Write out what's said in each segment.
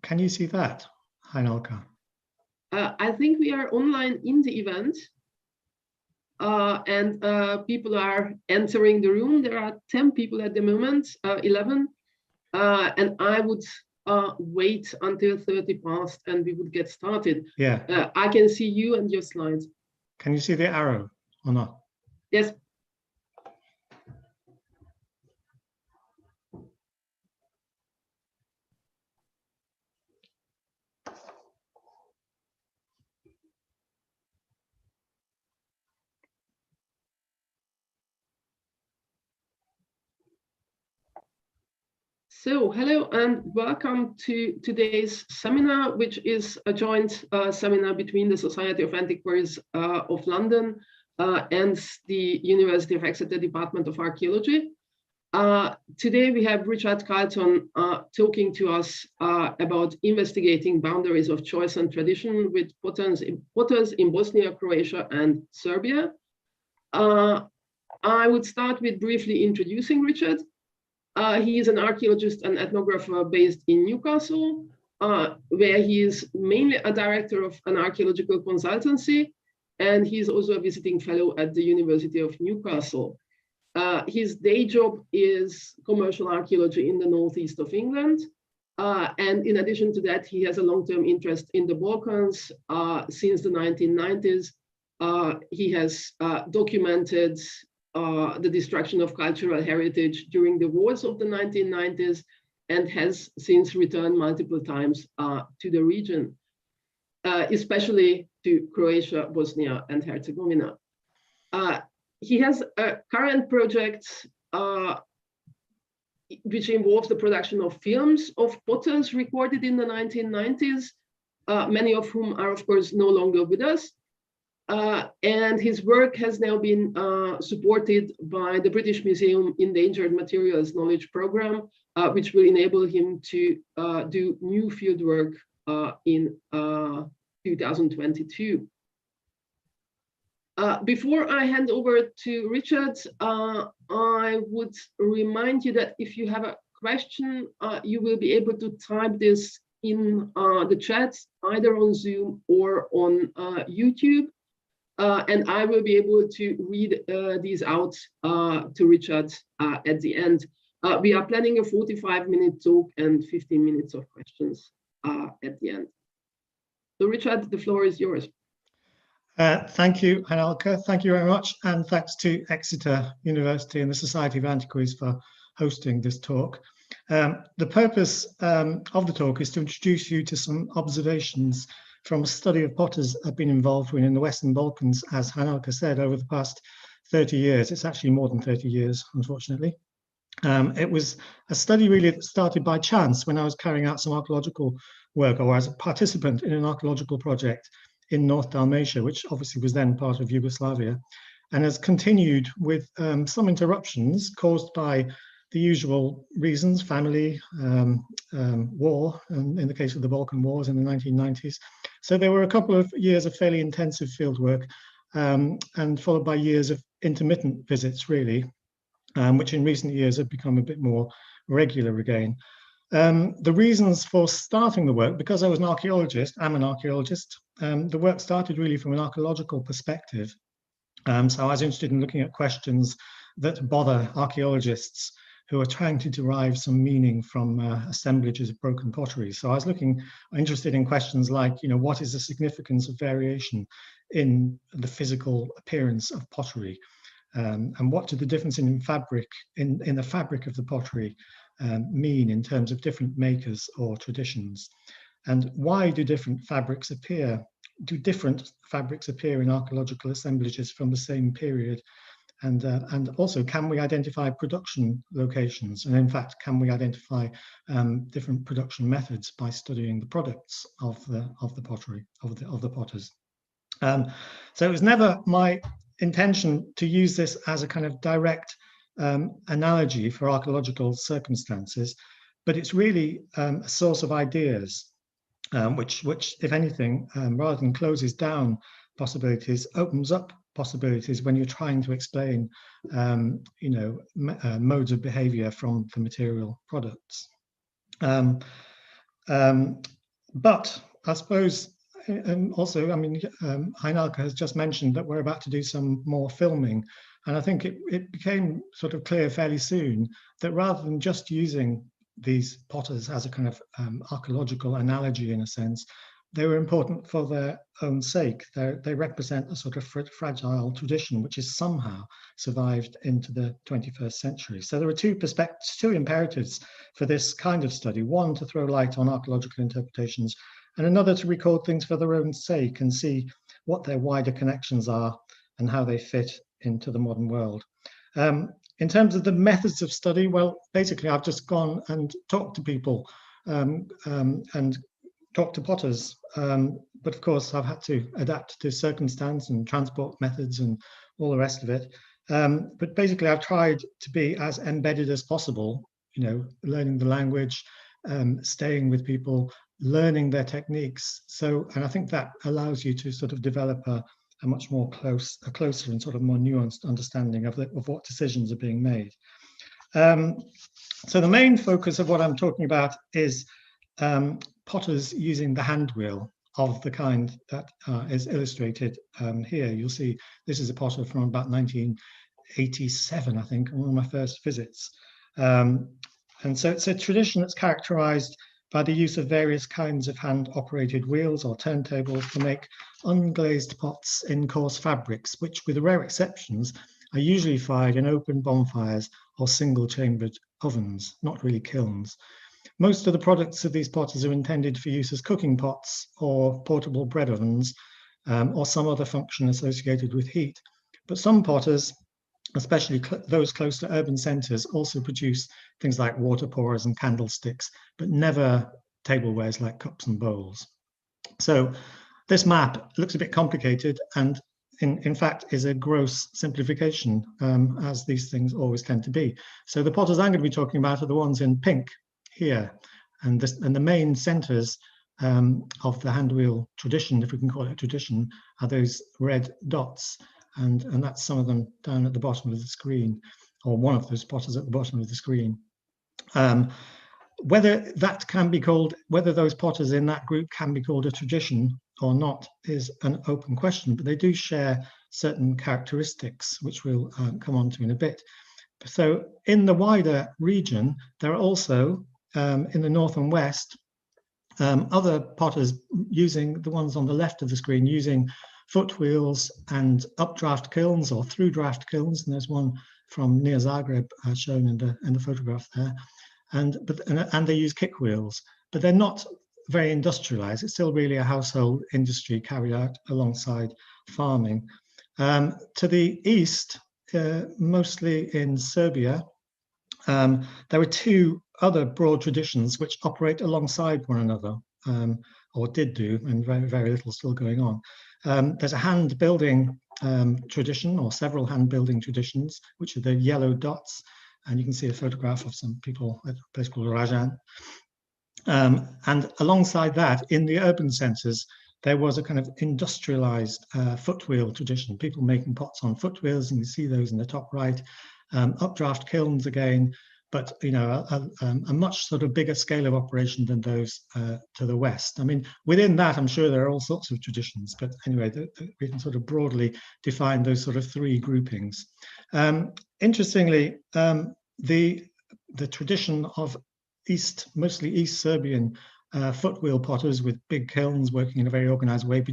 Can you see that, Heinalka? I think we are online in the event, and people are entering the room. There are 10 people at the moment, 11, and I would wait until 30 past and we would get started. Yeah. I can see you and your slides. Can you see the arrow or not? Yes. So, hello and welcome to today's seminar, which is a joint seminar between the Society of Antiquaries of London and the University of Exeter Department of Archaeology. Today we have Richard Carlton talking to us about investigating boundaries of choice and tradition with potters in Bosnia, Croatia, and Serbia. I would start with briefly introducing Richard. He is an archaeologist and ethnographer based in Newcastle, where he is mainly a director of an archaeological consultancy, and he's also a visiting fellow at the University of Newcastle. His day job is commercial archaeology in the northeast of England, and in addition to that, he has a long-term interest in the Balkans. Since the 1990s, he has documented the destruction of cultural heritage during the wars of the 1990s and has since returned multiple times to the region, especially to Croatia, Bosnia, and Herzegovina. He has a current project which involves the production of films of potters recorded in the 1990s, many of whom are, of course, no longer with us. And his work has now been supported by the British Museum Endangered Materials Knowledge Program, which will enable him to do new field work in 2022. Before I hand over to Richard, I would remind you that if you have a question, you will be able to type this in the chat, either on Zoom or on YouTube. And I will be able to read these out to Richard at the end. We are planning a 45-minute talk and 15 minutes of questions at the end. So Richard, the floor is yours. Thank you, Heinalka. Thank you very much. And thanks to Exeter University and the Society of Antiquaries for hosting this talk. The purpose of the talk is to introduce you to some observations from a study of potters I've been involved with in the Western Balkans, as Heinalka said, over the past 30 years. It's actually more than 30 years, unfortunately. It was a study really that started by chance when I was carrying out some archaeological work, or as a participant in an archaeological project in North Dalmatia, which obviously was then part of Yugoslavia, and has continued with some interruptions caused by the usual reasons: family, war, and in the case of the Balkan Wars in the 1990s. So there were a couple of years of fairly intensive fieldwork, and followed by years of intermittent visits, really, which in recent years have become a bit more regular again. The reasons for starting the work, because I was an archaeologist, I'm an archaeologist, the work started really from an archaeological perspective. So I was interested in looking at questions that bother archaeologists who are trying to derive some meaning from assemblages of broken pottery. So I was interested in questions like, what is the significance of variation in the physical appearance of pottery? And what do the difference in fabric, in the fabric of the pottery mean in terms of different makers or traditions? And why do different fabrics appear? Do different fabrics appear in archaeological assemblages from the same period? And also, can we identify production locations? And in fact, can we identify different production methods by studying the products of the pottery, of the potters? So it was never my intention to use this as a kind of direct analogy for archaeological circumstances, but it's really a source of ideas, which, if anything, rather than closes down possibilities, opens up possibilities when you're trying to explain, you know, modes of behavior from the material products. But I suppose, and also, I mean, Heinalke has just mentioned that we're about to do some more filming. And I think it became sort of clear fairly soon that rather than just using these potters as a kind of archaeological analogy, in a sense, they were important for their own sake. They represent a sort of fragile tradition which has somehow survived into the 21st century. So there are two imperatives for this kind of study. One, to throw light on archaeological interpretations, and another, to record things for their own sake and see what their wider connections are and how they fit into the modern world. In terms of the methods of study, well, basically I've just gone and talked to people and talked to potters, but of course I've had to adapt to circumstance and transport methods and all the rest of it. But basically I've tried to be as embedded as possible, you know, learning the language, staying with people, learning their techniques. So, and I think that allows you to sort of develop a much more closer and sort of more nuanced understanding of what decisions are being made. So the main focus of what I'm talking about is potters using the hand wheel of the kind that is illustrated here. You'll see this is a potter from about 1987, I think, on one of my first visits. And so it's a tradition that's characterized by the use of various kinds of hand-operated wheels or turntables to make unglazed pots in coarse fabrics, which, with rare exceptions, are usually fired in open bonfires or single-chambered ovens, not really kilns. Most of the products of these potters are intended for use as cooking pots or portable bread ovens, or some other function associated with heat. But some potters, especially those close to urban centres, also produce things like water pourers and candlesticks, but never tablewares like cups and bowls. So this map looks a bit complicated and in fact is a gross simplification, as these things always tend to be. So the potters I'm going to be talking about are the ones in pink here, and the main centres of the hand wheel tradition, if we can call it a tradition, are those red dots. And that's some of them down at the bottom of the screen, or one of those potters at the bottom of the screen. Whether that can be called, whether those potters in that group can be called a tradition or not is an open question, but they do share certain characteristics, which we'll come on to in a bit. So in the wider region, there are also, in the north and west, other potters using, the ones on the left of the screen, using footwheels and updraft kilns or through draft kilns, and there's one from near Zagreb shown in the photograph there, and they use kick wheels, but they're not very industrialized. It's still really a household industry carried out alongside farming. To the east, mostly in Serbia, there are two other broad traditions which operate alongside one another, or did do, and very, very little still going on. There's a hand building tradition, or several hand building traditions, which are the yellow dots. And you can see a photograph of some people at a place called Rajan. And alongside that, in the urban centres, there was a kind of industrialized footwheel tradition, people making pots on footwheels, and you see those in the top right. Updraft kilns again, but you know, a much sort of bigger scale of operation than those to the west. I mean, within that, I'm sure there are all sorts of traditions, but anyway, we can sort of broadly define those sort of three groupings. Interestingly, the tradition of mostly East Serbian footwheel potters with big kilns working in a very organized way,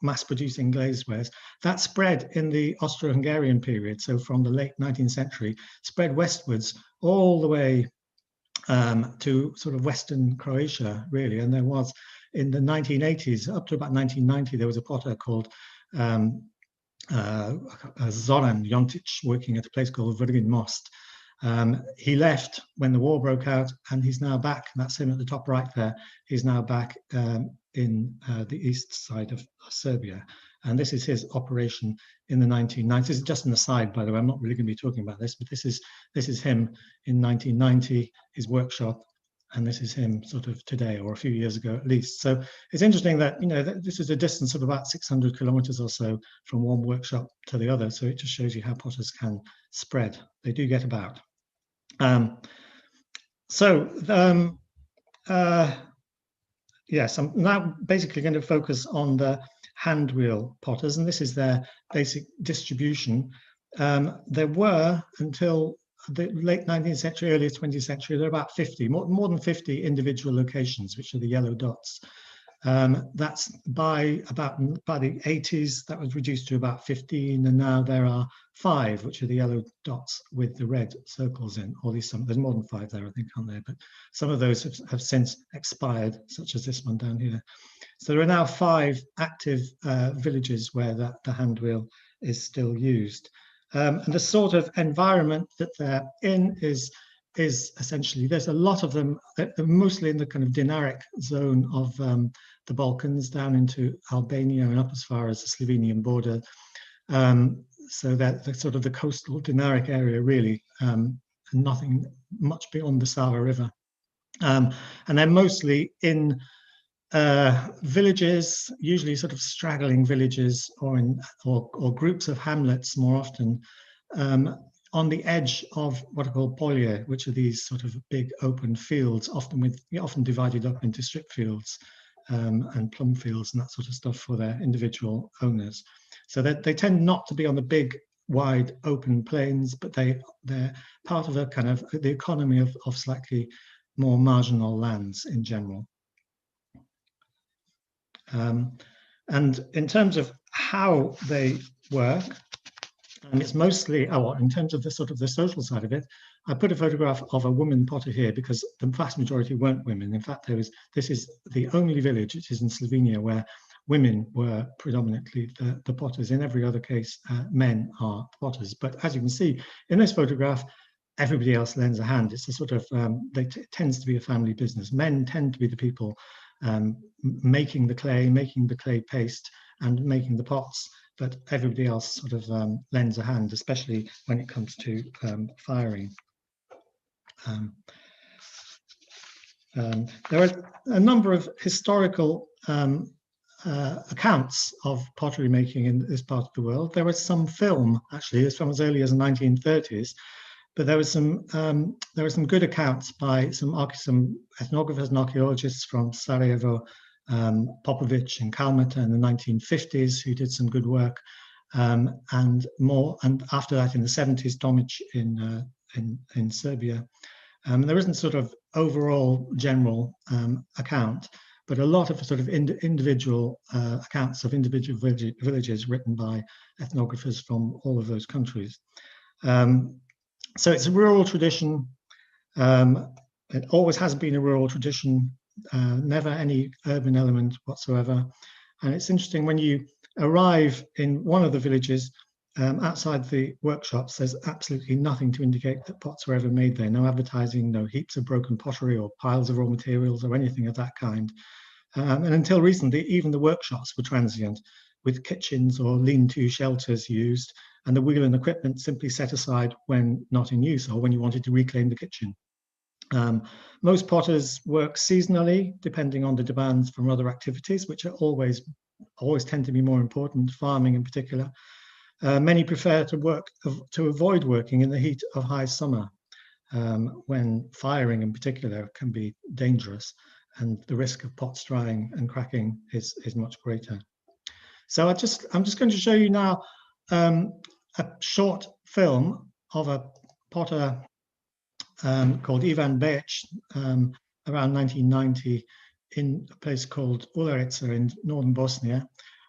mass-producing glazewares, that spread in the Austro-Hungarian period, so from the late 19th century, spread westwards all the way to sort of Western Croatia, really. And there was, in the 1980s, up to about 1990, there was a potter called Zoran Jontic working at a place called Vrgin Most. He left when the war broke out, and he's now back. That's him at the top right there. He's now back in the east side of Serbia. And this is his operation in the 1990s. Just an aside, by the way, I'm not really going to be talking about this, but this is him in 1990, his workshop. and this is him sort of today or a few years ago at least. So it's interesting that, you know, that this is a distance of about 600 kilometers or so from one workshop to the other. So it just shows you how potters can spread. They do get about. Yes, I'm now basically going to focus on the hand wheel potters, and this is their basic distribution. There were, until the late 19th century, early 20th century, there are about 50, more than 50 individual locations, which are the yellow dots. That's by the 80s, that was reduced to about 15, and now there are 5, which are the yellow dots with the red circles in. Or at least there's more than 5 there, I think, aren't there? But some of those have since expired, such as this one down here. So there are now 5 active villages where the hand wheel is still used. And the sort of environment that they're in is essentially, there's a lot of them, mostly in the kind of Dinaric zone of the Balkans, down into Albania and up as far as the Slovenian border. So that the sort of the coastal Dinaric area, really, and nothing much beyond the Sava River. And they're mostly in villages, usually sort of straggling villages, or groups of hamlets more often, on the edge of what are called polje, which are these sort of big open fields, often divided up into strip fields and plum fields and that sort of stuff for their individual owners. So that they tend not to be on the big, wide, open plains, but they're part of a kind of the economy of slightly more marginal lands in general. And in terms of how they work, and it's mostly, in terms of the sort of the social side of it, I put a photograph of a woman potter here because the vast majority weren't women. In fact, this is the only village, which is in Slovenia, where women were predominantly the potters. In every other case, men are potters. But as you can see in this photograph, everybody else lends a hand. It's a sort of, it tends to be a family business. Men tend to be the people making the clay paste and making the pots, but everybody else sort of lends a hand, especially when it comes to firing. There are a number of historical accounts of pottery making in this part of the world. There was some film, actually, it's from as early as the 1930s, but there was some good accounts by some ethnographers and archaeologists from Sarajevo, Popovic and Kalmata in the 1950s, who did some good work, and after that in the 70s, Tomic in Serbia. There isn't sort of overall general account, but a lot of sort of individual accounts of individual villages written by ethnographers from all of those countries. So it's a rural tradition. It always has been a rural tradition, never any urban element whatsoever. And it's interesting, when you arrive in one of the villages, outside the workshops, there's absolutely nothing to indicate that pots were ever made there. No advertising, no heaps of broken pottery or piles of raw materials or anything of that kind. And until recently, even the workshops were transient, with kitchens or lean-to shelters used, and the wheel and equipment simply set aside when not in use or when you wanted to reclaim the kitchen. Most potters work seasonally, depending on the demands from other activities, which are always tend to be more important, farming in particular. Many prefer to avoid working in the heat of high summer, when firing in particular can be dangerous, and the risk of pots drying and cracking is much greater. So I'm just going to show you now a short film of a potter called Ivan Bejic, around 1990, in a place called Ularica in northern Bosnia.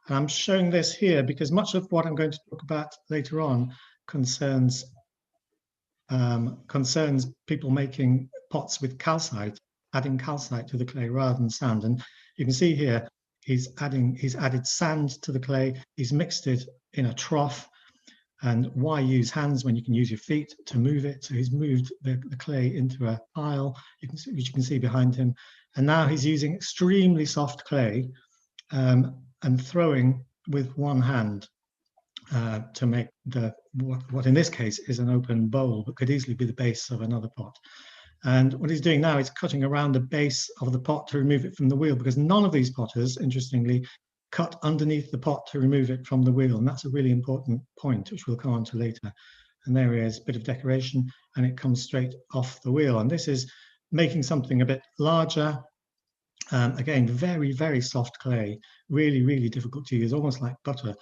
And I'm showing this here because much of what I'm going to talk about later on concerns people making pots with calcite, adding calcite to the clay rather than sand. And you can see here he's added sand to the clay. He's mixed it in a trough. And why use hands when you can use your feet to move it? So he's moved the clay into a pile, which you can see behind him. And now he's using extremely soft clay and throwing with one hand to make what in this case is an open bowl, but could easily be the base of another pot. And what he's doing now is cutting around the base of the pot to remove it from the wheel, because none of these potters, interestingly, cut underneath the pot to remove it from the wheel. And that's a really important point, which we'll come on to later. And there is a bit of decoration, and it comes straight off the wheel. And this is making something a bit larger. Again, very, very soft clay, really, really difficult to use, almost like butter.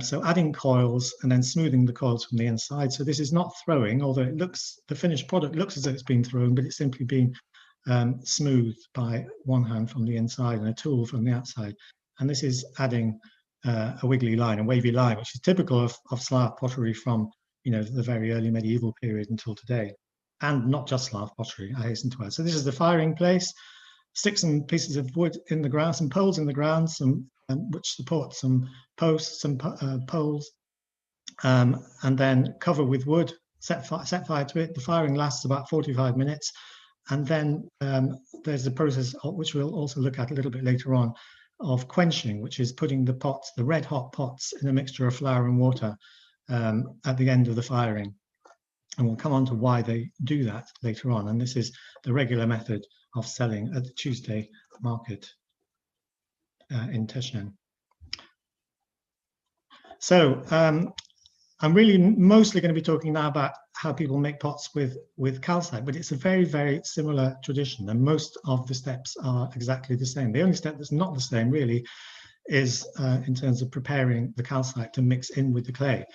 So adding coils and then smoothing the coils from the inside. So this is not throwing, although it looks, the finished product looks as though it's been thrown, but it's simply been smoothed by one hand from the inside and a tool from the outside. And this is adding a wiggly line, a wavy line, which is typical of Slav pottery from, you know, the very early medieval period until today. And not just Slav pottery, I hasten to add. So this is the firing place. Stick some pieces of wood in the ground, some poles in the ground, some which support some posts, some poles, and then cover with wood, set fire to it. The firing lasts about 45 minutes. And then there's a process which we'll also look at a little bit later on of quenching, which is putting the pots, the red hot pots, in a mixture of flour and water at the end of the firing. And we'll come on to why they do that later on. And this is the regular method of selling at the Tuesday market in Teshen. So I'm really mostly going to be talking now about how people make pots with calcite, but it's a very, very similar tradition, and most of the steps are exactly the same. The only step that's not the same really is in terms of preparing the calcite to mix in with the clay.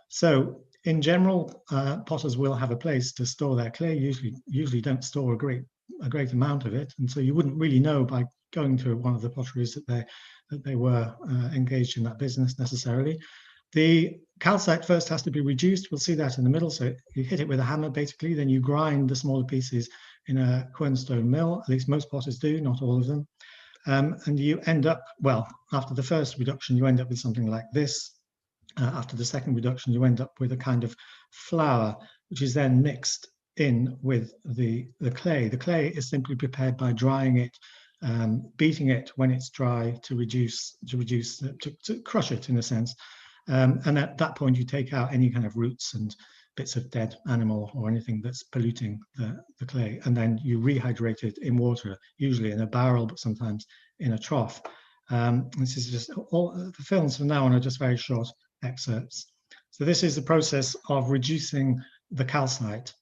So in general, potters will have a place to store their clay. Usually don't store a great amount of it, and so you wouldn't really know by going to one of the potteries that they were engaged in that business necessarily. The calcite first has to be reduced. We'll see that in the middle. So you hit it with a hammer, basically, then you grind the smaller pieces in a quernstone mill. At least most potters do, not all of them. And you end up, well, after the first reduction, you end up with something like this. After the second reduction, you end up with a kind of flour, which is then mixed in with the clay. The clay is simply prepared by drying it, beating it when it's dry to crush it in a sense. And at that point, you take out any kind of roots and bits of dead animal or anything that's polluting the clay, and then you rehydrate it in water, usually in a barrel, but sometimes in a trough. This is just all the films from now on are just very short excerpts. So this is the process of reducing the calcite.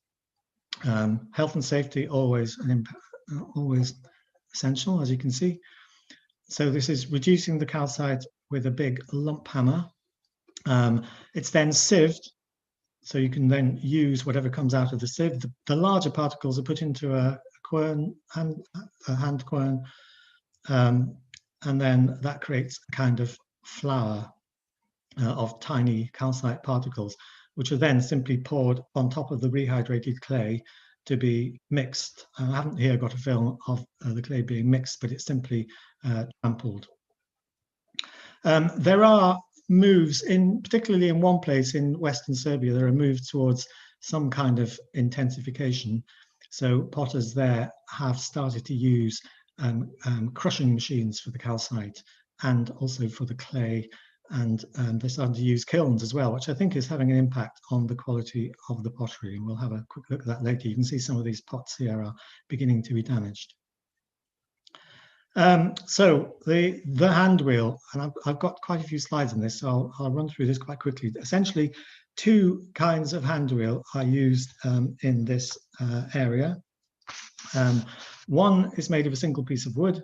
Health and safety always essential, as you can see. So this is reducing the calcite with a big lump hammer. It's then sieved, so you can then use whatever comes out of the sieve. The larger particles are put into a quern, a hand quern, and then that creates a kind of flour of tiny calcite particles, which are then simply poured on top of the rehydrated clay to be mixed. I haven't here got a film of the clay being mixed, but it's simply trampled. There are moves, particularly in one place in Western Serbia, there are moves towards some kind of intensification. So potters there have started to use crushing machines for the calcite and also for the clay, and they're starting to use kilns as well, which I think is having an impact on the quality of the pottery. And we'll have a quick look at that later. You can see some of these pots here are beginning to be damaged. So the hand wheel, and I've got quite a few slides on this, so I'll run through this quite quickly. Essentially, two kinds of hand wheel are used in this area. One is made of a single piece of wood,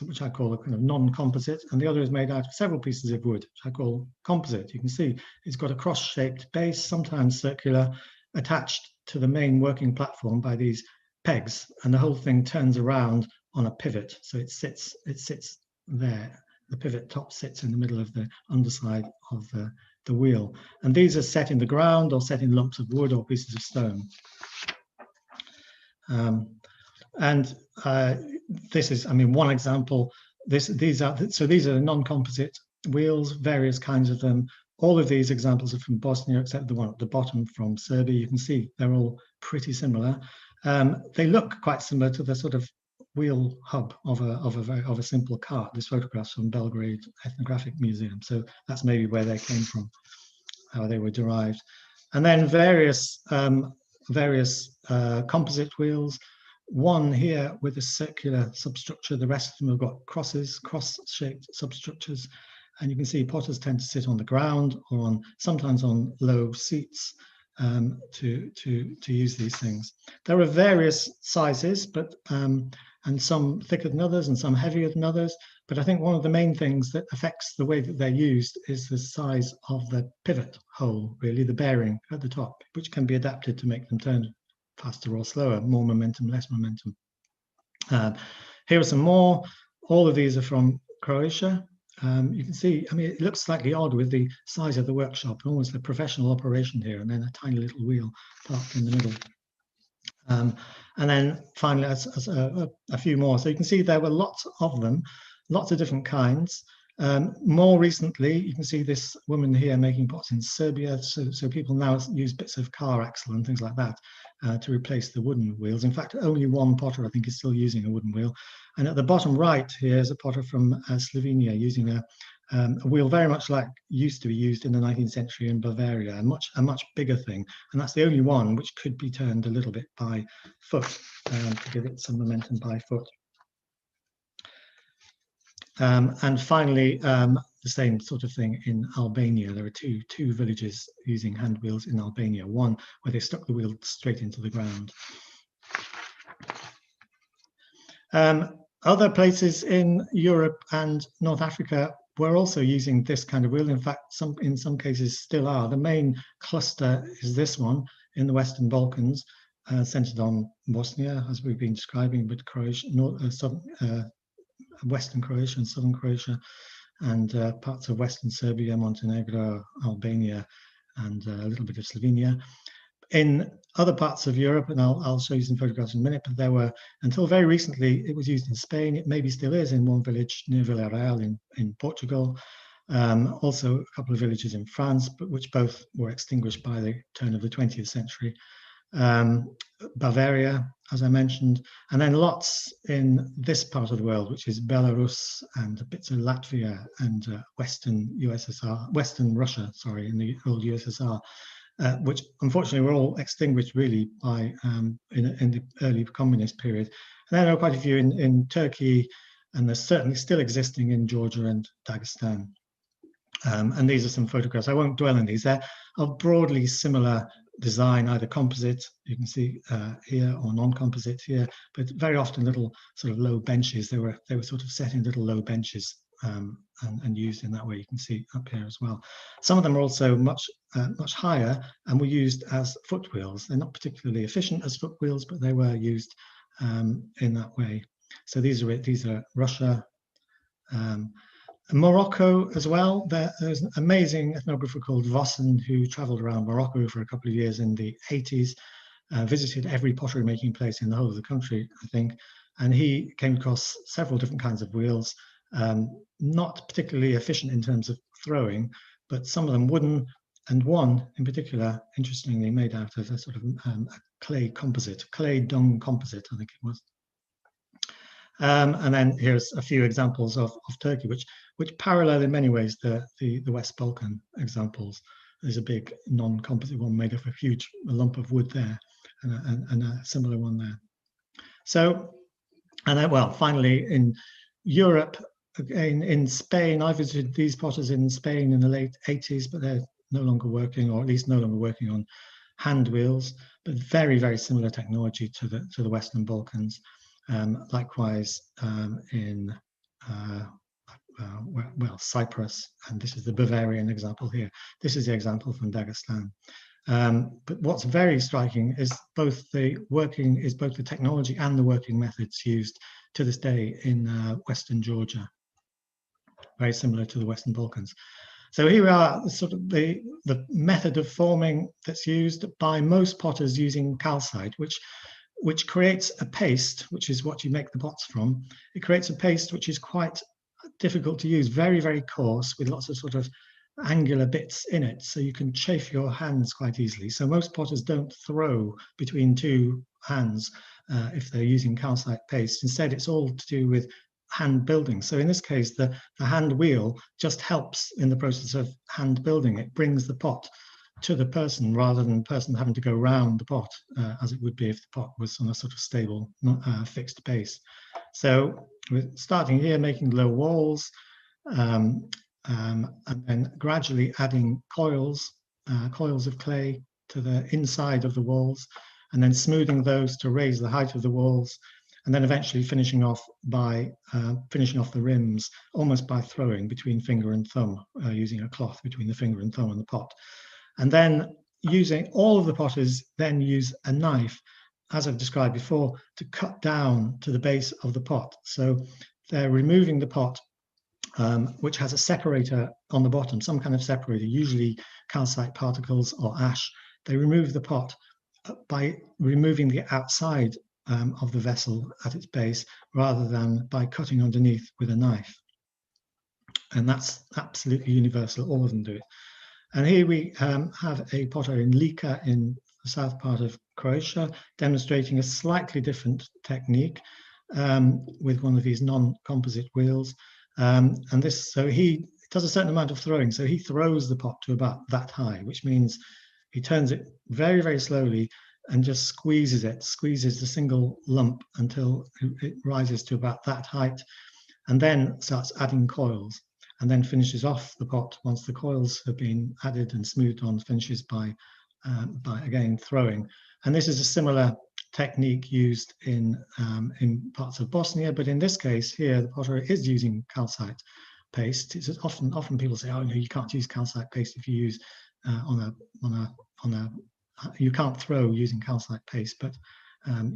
which I call a kind of non-composite, and the other is made out of several pieces of wood, which I call composite. You can see it's got a cross-shaped base, sometimes circular, attached to the main working platform by these pegs, and the whole thing turns around on a pivot, so it sits there. The pivot top sits in the middle of the underside of the wheel, and these are set in the ground or set in lumps of wood or pieces of stone. This is, I mean, one example. These are the non-composite wheels, various kinds of them. All of these examples are from Bosnia, except the one at the bottom from Serbia. You can see they're all pretty similar. They look quite similar to the sort of wheel hub of a simple cart. This photograph's from Belgrade Ethnographic Museum, so that's maybe where they came from, how they were derived. And then various various composite wheels, one here with a circular substructure. The rest of them have got cross-shaped substructures. And you can see potters tend to sit on the ground or sometimes on low seats to use these things. There are various sizes, but and some thicker than others and some heavier than others. But I think one of the main things that affects the way that they're used is the size of the pivot hole, really, the bearing at the top, which can be adapted to make them turn faster or slower, more momentum, less momentum. Here are some more. All of these are from Croatia. You can see, I mean, it looks slightly odd with the size of the workshop, almost a professional operation here, and then a tiny little wheel parked in the middle. And then finally, a few more. So you can see there were lots of them, lots of different kinds. More recently, you can see this woman here making pots in Serbia. So people now use bits of car axle and things like that to replace the wooden wheels. In fact, only one potter, I think, is still using a wooden wheel. And at the bottom right here is a potter from Slovenia using a wheel very much like used to be used in the 19th century in Bavaria, a much bigger thing. And that's the only one which could be turned a little bit by foot to give it some momentum by foot. And finally, the same sort of thing in Albania. There are two villages using hand wheels in Albania. One where they stuck the wheel straight into the ground. Other places in Europe and North Africa were also using this kind of wheel. In fact, in some cases still are. The main cluster is this one in the Western Balkans, centered on Bosnia, as we've been describing, but Croatia, Western Croatia and Southern Croatia, and parts of Western Serbia, Montenegro, Albania, and a little bit of Slovenia. In other parts of Europe, and I'll show you some photographs in a minute, but there were, until very recently, it was used in Spain. It maybe still is in one village near Villarreal in Portugal. Also a couple of villages in France, but which both were extinguished by the turn of the 20th century. Bavaria, as I mentioned, and then lots in this part of the world, which is Belarus and bits of Latvia and Western Russia, sorry, in the old USSR. Which unfortunately were all extinguished really by in the early communist period. And then there are quite a few in Turkey, and they're certainly still existing in Georgia and Dagestan. And these are some photographs. I won't dwell on these. They're of broadly similar design, either composite, you can see here, or non-composite here, but very often little sort of low benches. They were sort of set in little low benches and used in that way. You can see up here as well. Some of them are also much higher and were used as foot wheels. They're not particularly efficient as foot wheels, but they were used in that way. So these are Russia. Morocco as well. There's an amazing ethnographer called Vossen who traveled around Morocco for a couple of years in the 80s, visited every pottery making place in the whole of the country, I think, and he came across several different kinds of wheels, not particularly efficient in terms of throwing, but some of them wooden, and one in particular, interestingly, made out of a sort of a clay dung composite, I think it was. And then here's a few examples of Turkey, which parallel in many ways the West Balkan examples. There's a big non-composite one made of a huge lump of wood there, and a similar one there. So, and then, well, finally in Europe, again in Spain, I visited these potters in Spain in the late 80s, but they're no longer working, or at least no longer working on hand wheels, but very, very similar technology to the Western Balkans. Likewise in Cyprus, and this is the Bavarian example here. This is the example from Dagestan. But what's very striking is both the technology and the working methods used to this day in Western Georgia, very similar to the Western Balkans. So here we are, sort of the method of forming that's used by most potters using calcite, which creates a paste, which is what you make the pots from. It creates a paste which is quite difficult to use, very, very coarse, with lots of sort of angular bits in it, so you can chafe your hands quite easily. So most potters don't throw between two hands if they're using calcite paste. Instead, it's all to do with hand building. So in this case, the hand wheel just helps in the process of hand building. It brings the pot to the person rather than the person having to go round the pot, as it would be if the pot was on a sort of stable, fixed base. So we're starting here, making low walls, and then gradually adding coils of clay to the inside of the walls, and then smoothing those to raise the height of the walls, and then eventually finishing off the rims almost by throwing between finger and thumb, using a cloth between the finger and thumb and the pot. And then using all of the potters then use a knife, as I've described before, to cut down to the base of the pot. So they're removing the pot, which has a separator on the bottom, some kind of separator, usually calcite particles or ash. They remove the pot by removing the outside of the vessel at its base, rather than by cutting underneath with a knife. And that's absolutely universal, all of them do it. And here we have a potter in Lika in the south part of Croatia, demonstrating a slightly different technique with one of these non-composite wheels. So he does a certain amount of throwing. So he throws the pot to about that high, which means he turns it very, very slowly and just squeezes the single lump until it rises to about that height, and then starts adding coils, and then finishes off the pot once the coils have been added and smoothed on, finishes by again throwing. And this is a similar technique used in parts of Bosnia, but in this case here, the potter is using calcite paste. It's often people say, oh, no, you can't use calcite paste if you use you can't throw using calcite paste, but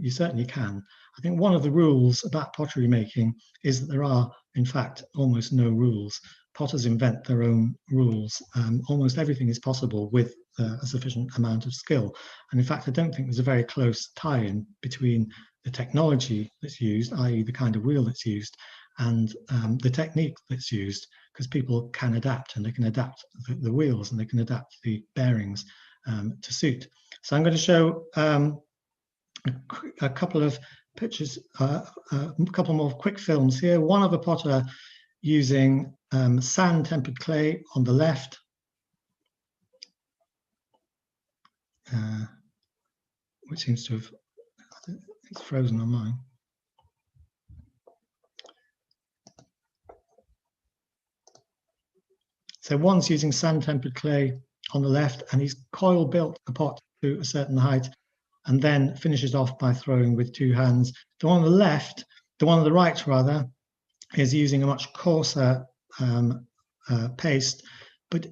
you certainly can. I think one of the rules about pottery making is that there are, in fact, almost no rules. Potters invent their own rules. Almost everything is possible with a sufficient amount of skill. And in fact, I don't think there's a very close tie-in between the technology that's used, i.e. the kind of wheel that's used, and the technique that's used, because people can adapt, and they can adapt the wheels, and they can adapt the bearings to suit. So I'm going to show a couple of pictures, a couple more quick films here. One of a potter using sand tempered clay on the left, which seems to have, it's frozen on mine. So one's using sand tempered clay on the left, and he's coil built the pot to a certain height, and then finishes off by throwing with two hands. The one on the left, the one on the right rather, is using a much coarser paste, but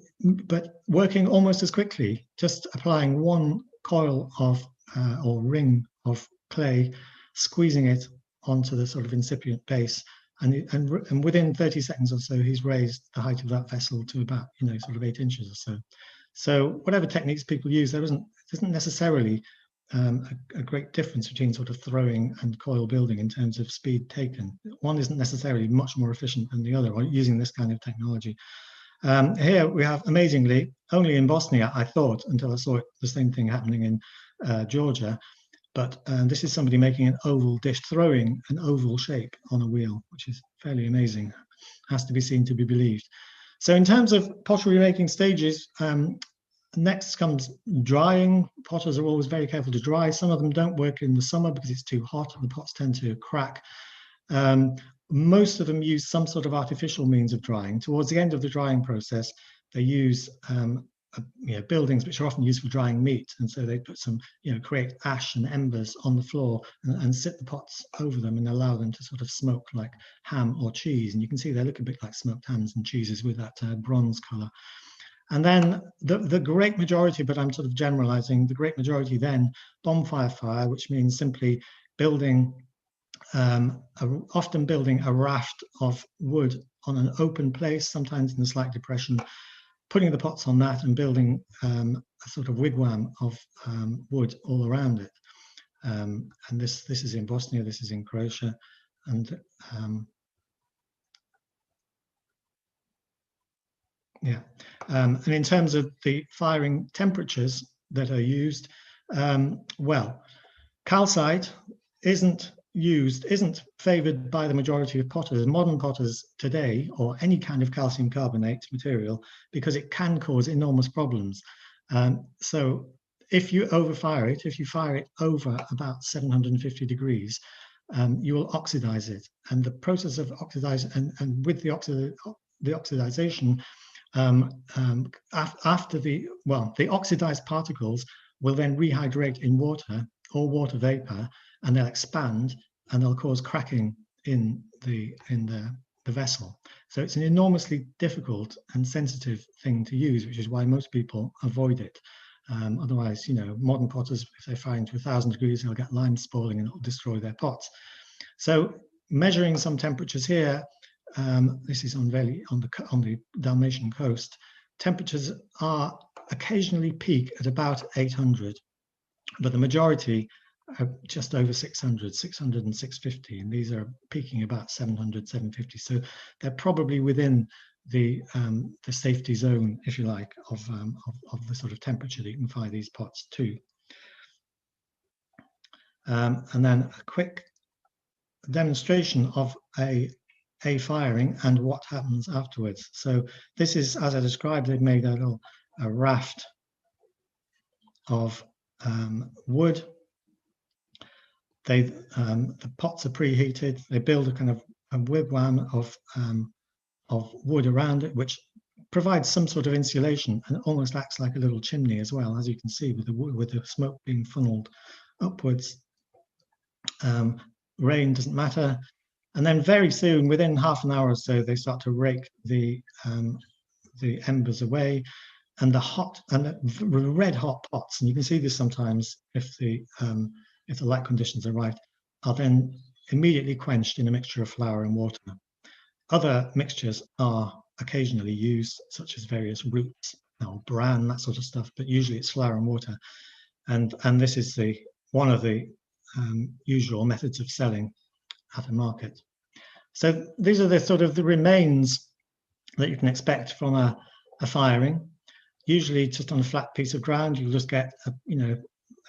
working almost as quickly, just applying one coil of or ring of clay, squeezing it onto the sort of incipient base, and within 30 seconds or so, he's raised the height of that vessel to about, sort of 8 inches or so. So whatever techniques people use, there isn't necessarily a great difference between sort of throwing and coil building in terms of speed taken. One isn't necessarily much more efficient than the other using this kind of technology. Here we have, amazingly, only in Bosnia, I thought, until I saw the same thing happening in Georgia, but this is somebody making an oval dish, throwing an oval shape on a wheel, which is fairly amazing. Has to be seen to be believed. So in terms of pottery making stages, next comes drying. Potters are always very careful to dry. Some of them don't work in the summer because it's too hot and the pots tend to crack. Most of them use some sort of artificial means of drying. Towards the end of the drying process, they use buildings which are often used for drying meat, and so they put some, create ash and embers on the floor and sit the pots over them and allow them to sort of smoke like ham or cheese. And you can see they look a bit like smoked hams and cheeses with that bronze color. And then the great majority, but I'm sort of generalizing, the great majority then bonfire fire, which means simply building, often building a raft of wood on an open place, sometimes in a slight depression, putting the pots on that and building a sort of wigwam of wood all around it. And this is in Bosnia, this is in Croatia, and and in terms of the firing temperatures that are used, well, calcite isn't favored by the majority of potters, modern potters today, or any kind of calcium carbonate material, because it can cause enormous problems. So if you overfire it, if you fire it over about 750 degrees, you will oxidize it. And the process of oxidizing, and with the oxidization, after the oxidized particles will then rehydrate in water or water vapor, and they'll expand and they'll cause cracking in the vessel. So it's an enormously difficult and sensitive thing to use, which is why most people avoid it. Otherwise, modern potters, if they fire into 1,000 degrees, they'll get lime spalling and it'll destroy their pots. So measuring some temperatures here, this is on the Dalmatian coast. Temperatures are occasionally peak at about 800, but the majority are just over 600 and 650, and these are peaking about 700, 750. So they're probably within the safety zone, if you like, of the sort of temperature that you can fire these pots to. And then a quick demonstration of a firing and what happens afterwards. So this is, as I described, they've made a raft of wood. The pots are preheated. They build a kind of a wigwam of wood around it, which provides some sort of insulation, and it almost acts like a little chimney as well, as you can see, with the smoke being funneled upwards. Rain doesn't matter. And then very soon, within half an hour or so, they start to rake the embers away, and the red hot pots, and you can see this sometimes if the light conditions are right, are then immediately quenched in a mixture of flour and water. Other mixtures are occasionally used, such as various roots or bran, that sort of stuff, but usually it's flour and water. And this is one of the usual methods of selling at a market. So these are the sort of the remains that you can expect from a firing. Usually just on a flat piece of ground, you'll just get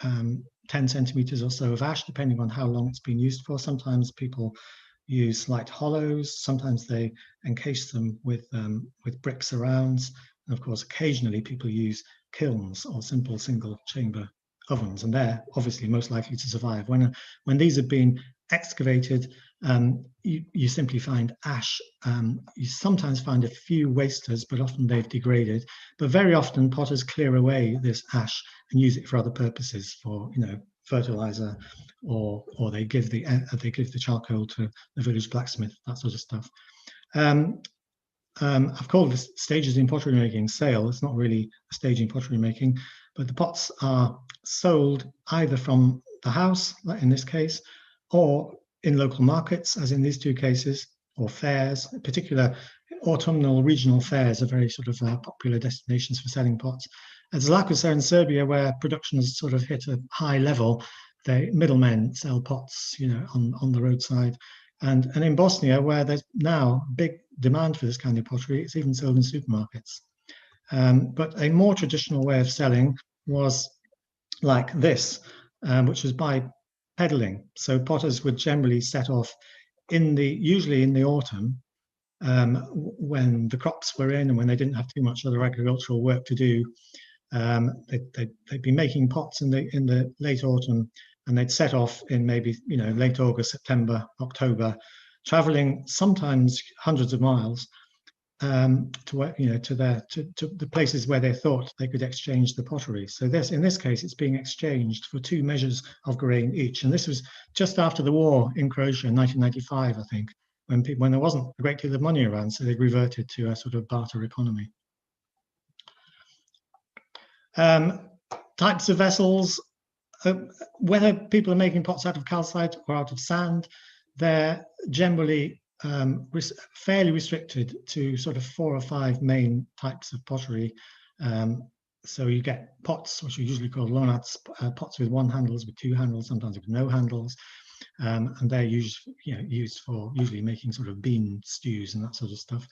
10 centimeters or so of ash, depending on how long it's been used for. Sometimes people use slight hollows. Sometimes they encase them with brick surrounds. And of course, occasionally people use kilns or simple single chamber ovens, and they're obviously most likely to survive. When these have been excavated, you simply find ash. You sometimes find a few wasters, but often they've degraded. But very often potters clear away this ash and use it for other purposes, for fertilizer, or they give the charcoal to the village blacksmith, that sort of stuff. I've called this stages in pottery making SAL. It's not really a stage in pottery making, but the pots are sold either from the house, like in this case, or in local markets, as in these two cases, or fairs. In particular, autumnal regional fairs are very sort of popular destinations for selling pots. At Croatia and Serbia, where production has sort of hit a high level, the middlemen sell pots, on the roadside. And in Bosnia, where there's now big demand for this kind of pottery, it's even sold in supermarkets. But a more traditional way of selling was like this, which was by peddling. So potters would generally set off usually in the autumn, when the crops were in and when they didn't have too much other agricultural work to do. They'd be making pots in the late autumn, and they'd set off in maybe late August, September, October, traveling sometimes hundreds of miles to the places where they thought they could exchange the pottery. So in this case, it's being exchanged for 2 measures of grain each. And this was just after the war in Croatia in 1995, I think, when there wasn't a great deal of money around, so they reverted to a sort of barter economy. Types of vessels, whether people are making pots out of calcite or out of sand, they're generally fairly restricted to sort of 4 or 5 main types of pottery. So you get pots, which are usually called lonats, pots with 1 handles, with 2 handles, sometimes with no handles, and they're used for usually making sort of bean stews and that sort of stuff,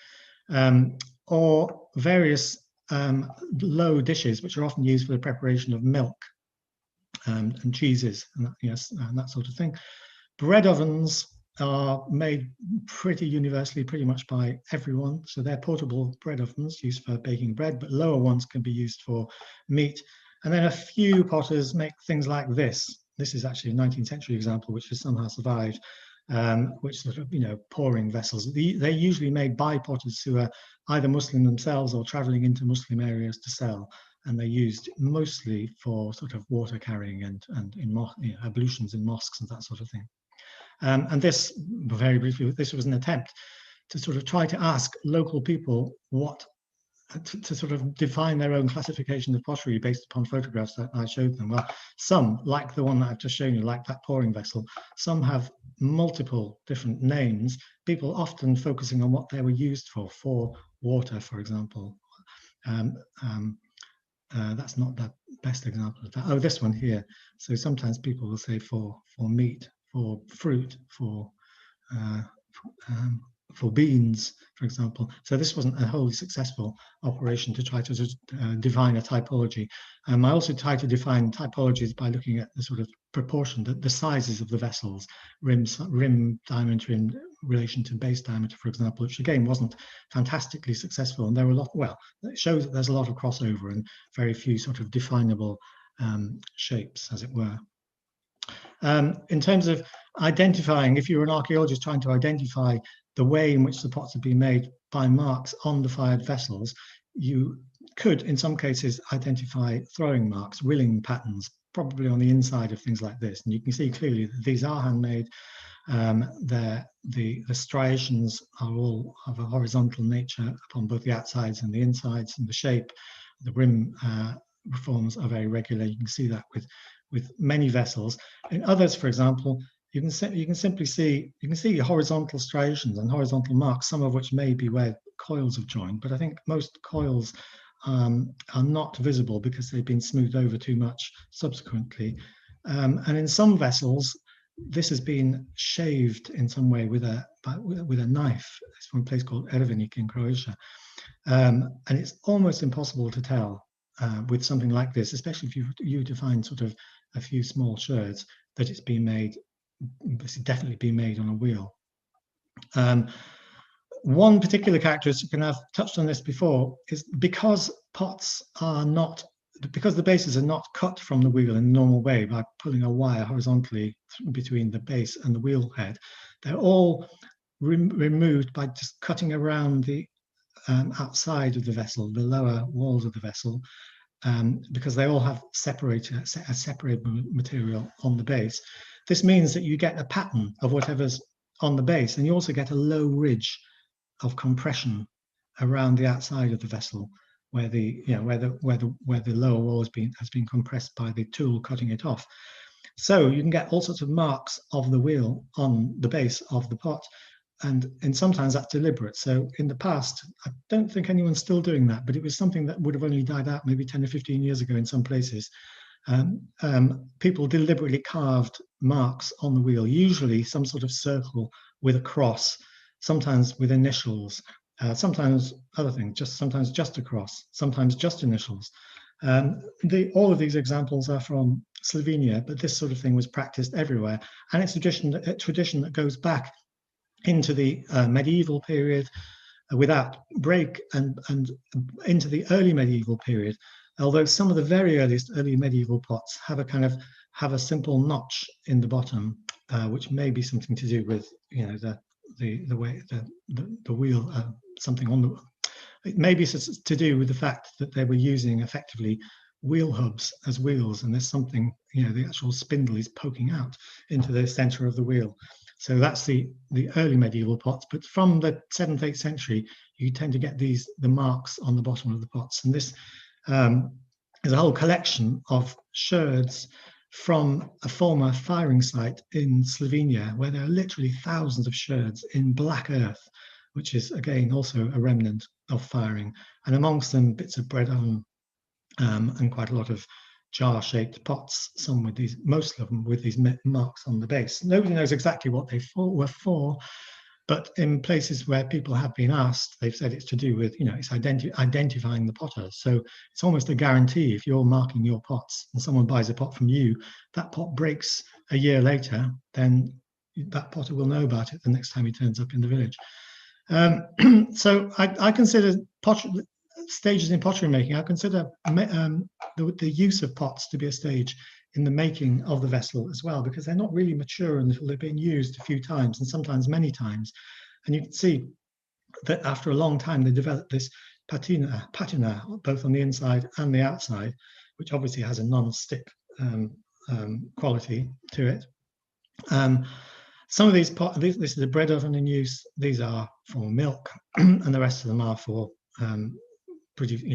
or various low dishes, which are often used for the preparation of milk and cheeses and that sort of thing. Bread ovens are made pretty universally, pretty much by everyone. So they're portable bread ovens used for baking bread, but lower ones can be used for meat. And then a few potters make things like this. This is actually a 19th century example, which has somehow survived, which sort of, pouring vessels. They're usually made by potters who are either Muslim themselves or traveling into Muslim areas to sell. And they're used mostly for sort of water carrying and in ablutions in mosques and that sort of thing. And this, very briefly, this was an attempt to sort of try to ask local people to sort of define their own classification of pottery based upon photographs that I showed them. Well, some, like the one that I've just shown you, like that pouring vessel, some have multiple different names, people often focusing on what they were used for water, for example. That's not the best example of that. Oh, this one here. So sometimes people will say for meat, for fruit, for beans, for example. So this wasn't a wholly successful operation to try to define a typology. I also try to define typologies by looking at the sort of proportion, the sizes of the vessels, rim diameter in relation to base diameter, for example, which again wasn't fantastically successful. And there were a lot, well, it shows that there's a lot of crossover and very few sort of definable shapes, as it were. In terms of identifying, if you're an archaeologist trying to identify the way in which the pots have been made by marks on the fired vessels, you could, in some cases, identify throwing marks, rilling patterns, probably on the inside of things like this. And you can see clearly that these are handmade. The striations are all of a horizontal nature upon both the outsides and the insides, and the shape, the rim forms are very regular. You can see that with many vessels. In others, for example, you can simply see horizontal striations and horizontal marks, some of which may be where coils have joined, but I think most coils are not visible because they've been smoothed over too much subsequently. And in some vessels, this has been shaved in some way with a knife. It's from a place called Ervenik in Croatia, and it's almost impossible to tell with something like this, especially if you define sort of a few small sherds, that it's definitely been made on a wheel. One particular characteristic, and I've touched on this before, is because the bases are not cut from the wheel in a normal way by pulling a wire horizontally between the base and the wheel head, they're all removed by just cutting around the outside of the vessel, the lower walls of the vessel, because they all have a separate material on the base. This means that you get a pattern of whatever's on the base, and you also get a low ridge of compression around the outside of the vessel, where the lower wall has been compressed by the tool cutting it off. So you can get all sorts of marks of the wheel on the base of the pot, and sometimes that's deliberate. So in the past, I don't think anyone's still doing that, but it was something that would have only died out maybe 10 or 15 years ago in some places. People deliberately carved marks on the wheel, usually some sort of circle with a cross, sometimes with initials, sometimes other things, sometimes just a cross, sometimes just initials. All of these examples are from Slovenia, but this sort of thing was practiced everywhere. And it's a tradition that goes back into the medieval period without break and into the early medieval period. Although some of the very early medieval pots have a simple notch in the bottom, which may be something to do with the way the wheel, something on the. It may be to do with the fact that they were using effectively wheel hubs as wheels, and there's something, the actual spindle is poking out into the center of the wheel. So that's the early medieval pots. But from the 7th, 8th century, you tend to get the marks on the bottom of the pots. And this is a whole collection of sherds from a former firing site in Slovenia, where there are literally thousands of sherds in black earth, which is, again, also a remnant of firing. And amongst them, bits of bread oven and quite a lot of jar-shaped pots, most of them with these marks on the base. Nobody knows exactly what they were for, but in places where people have been asked, they've said it's to do with, it's identifying the potter. So it's almost a guarantee. If you're marking your pots and someone buys a pot from you, that pot breaks a year later, then that potter will know about it the next time he turns up in the village. So I consider stages in pottery making. I consider the use of pots to be a stage in the making of the vessel as well, because they're not really mature until they've been used a few times, and sometimes many times. And you can see that after a long time, they develop this patina, both on the inside and the outside, which obviously has a non-stick quality to it. Some of these pots, this is a bread oven in use. These are for milk, and the rest of them are for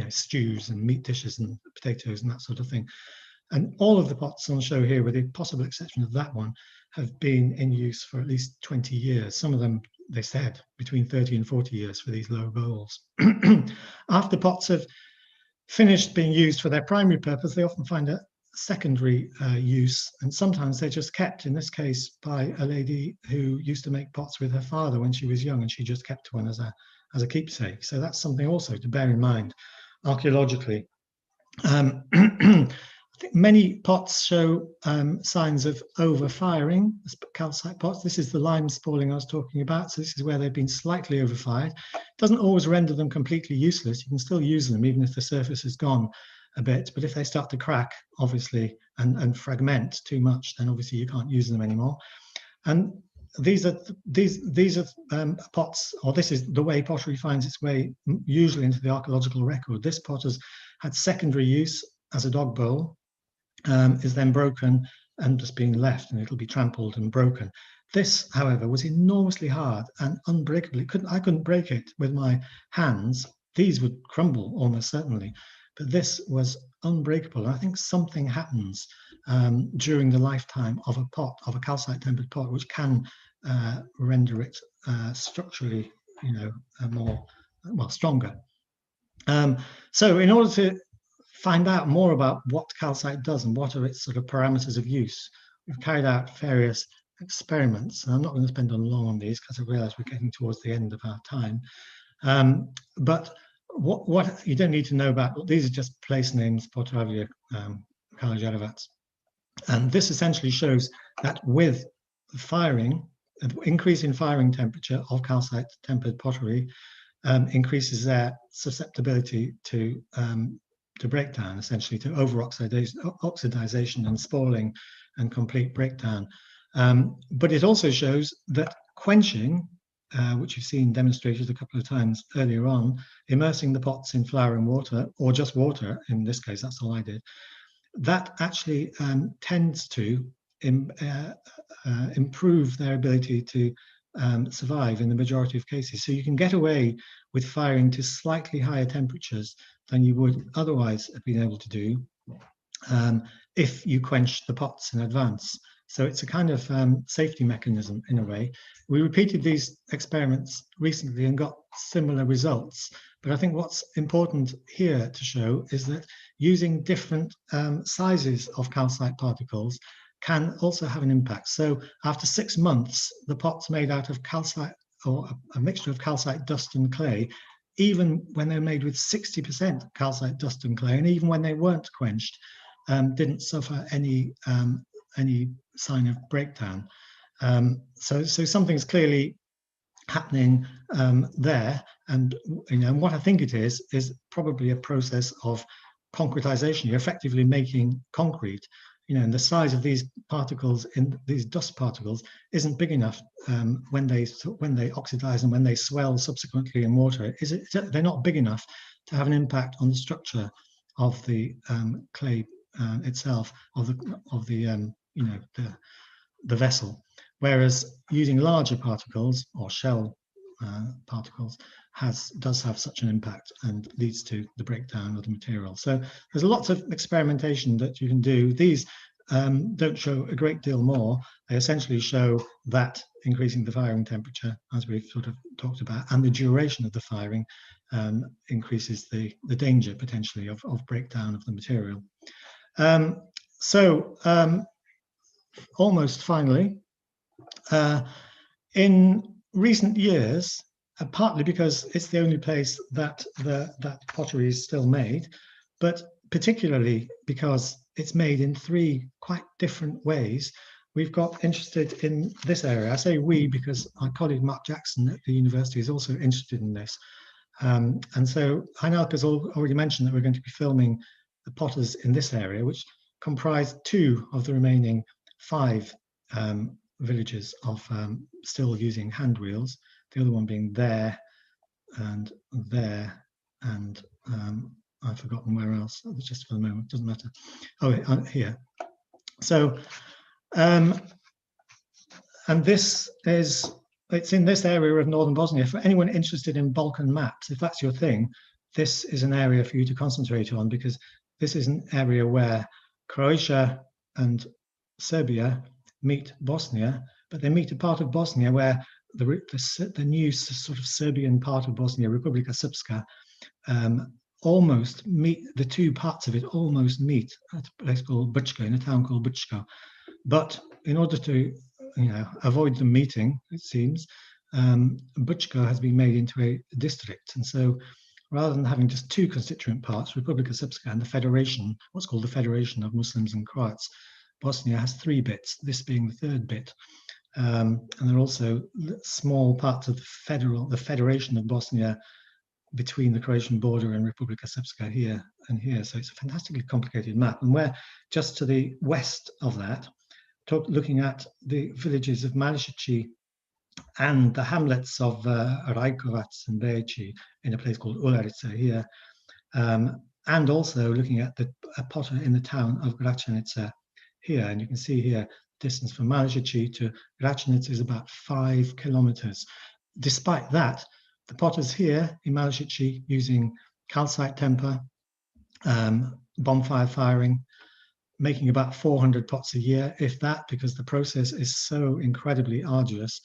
stews and meat dishes and potatoes and that sort of thing. And all of the pots on show here, with the possible exception of that one, have been in use for at least 20 years. Some of them, they said, between 30 and 40 years for these low bowls. After pots have finished being used for their primary purpose, they often find a secondary use, and sometimes they're just kept, in this case, by a lady who used to make pots with her father when she was young, and she just kept one as a keepsake. So that's something also to bear in mind archaeologically. I think many pots show signs of overfiring, calcite pots. This is the lime spalling I was talking about. So this is where they've been slightly overfired. It doesn't always render them completely useless. You can still use them even if the surface is gone a bit. But if they start to crack, obviously, and fragment too much, then obviously you can't use them anymore. And these are pots, or this is the way pottery finds its way usually into the archaeological record. This pot has had secondary use as a dog bowl, is then broken and just being left, and it'll be trampled and broken. This, however, was enormously hard and unbreakable. I couldn't break it with my hands. These would crumble almost certainly, but this was unbreakable. And I think something happens during the lifetime of a pot, of a calcite tempered pot, which can render it structurally, stronger. So in order to find out more about what calcite does and what are its sort of parameters of use, we've carried out various experiments. And I'm not going to spend long on these because I realize we're getting towards the end of our time. But what you don't need to know about, these are just place names, Potravia, Kalajarevac. And this essentially shows that with firing, an increase in firing temperature of calcite tempered pottery increases their susceptibility to breakdown, essentially to over-oxidization and spalling and complete breakdown. But it also shows that quenching, which you've seen demonstrated a couple of times earlier on, immersing the pots in flour and water, or just water, in this case, that's all I did, that actually tends to improve their ability to survive in the majority of cases. So you can get away with firing to slightly higher temperatures than you would otherwise have been able to do if you quench the pots in advance. So it's a kind of safety mechanism in a way. We repeated these experiments recently and got similar results. But I think what's important here to show is that using different sizes of calcite particles can also have an impact. So after 6 months, the pots made out of calcite, or a mixture of calcite dust and clay, even when they're made with 60% calcite dust and clay, and even when they weren't quenched, didn't suffer any sign of breakdown. So something's clearly happening there, and what I think it is probably a process of concretization. You're effectively making concrete, and the size of these particles, in these dust particles, isn't big enough when they oxidize and when they swell subsequently in water. They're not big enough to have an impact on the structure of the clay itself, of the vessel. Whereas using larger particles or shell particles does have such an impact and leads to the breakdown of the material. So there's lots of experimentation that you can do. These don't show a great deal more. They essentially show that increasing the firing temperature, as we've sort of talked about, and the duration of the firing increases the danger potentially of breakdown of the material. Almost finally, in recent years, partly because it's the only place that that pottery is still made, but particularly because it's made in 3 quite different ways, we've got interested in this area. I say we because my colleague Mark Jackson at the university is also interested in this. And so Heinelke has already mentioned that we're going to be filming the potters in this area, which comprise 2 of the remaining 5 villages of still using hand wheels, the other one being there, and I've forgotten where else. Just for the moment, doesn't matter. Oh, here. So, and this is, it's in this area of northern Bosnia. For anyone interested in Balkan maps, if that's your thing, this is an area for you to concentrate on, because this is an area where Croatia and Serbia meet Bosnia, but they meet a part of Bosnia where the new sort of Serbian part of Bosnia, Republika Srpska, almost meet, the 2 parts of it almost meet at a place called Brčko, in a town called Brčko. But in order to, avoid them meeting, it seems, Brčko has been made into a district. And so rather than having just 2 constituent parts, Republika Srpska and the Federation, what's called the Federation of Muslims and Croats, Bosnia has 3 bits, this being the 3rd bit. And there are also small parts of the Federation of Bosnia between the Croatian border and Republika Srpska here and here. So it's a fantastically complicated map. And we're just to the west of that, looking at the villages of Mališići and the hamlets of Rajkovac and Beci in a place called Ularica here. And also looking at a potter in the town of Gračanica here. And you can see here, distance from Mališići to Gračanica is about 5 kilometers. Despite that, the potters here in Mališići using calcite temper, bonfire firing, making about 400 pots a year, if that, because the process is so incredibly arduous.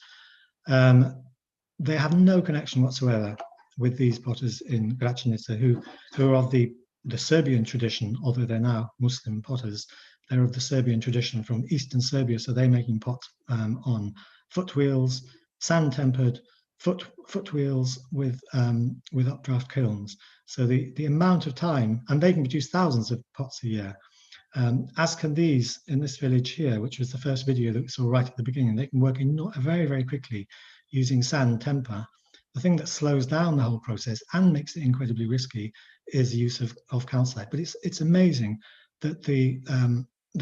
They have no connection whatsoever with these potters in Gračanica, who are of the Serbian tradition, although they're now Muslim potters. They're of the Serbian tradition from eastern Serbia, so they're making pots on footwheels, sand-tempered footwheels with updraft kilns. So the amount of time, and they can produce thousands of pots a year, as can these in this village here, which was the first video that we saw right at the beginning. They can work very, very quickly using sand temper. The thing that slows down the whole process and makes it incredibly risky is the use of calcite. But it's amazing that the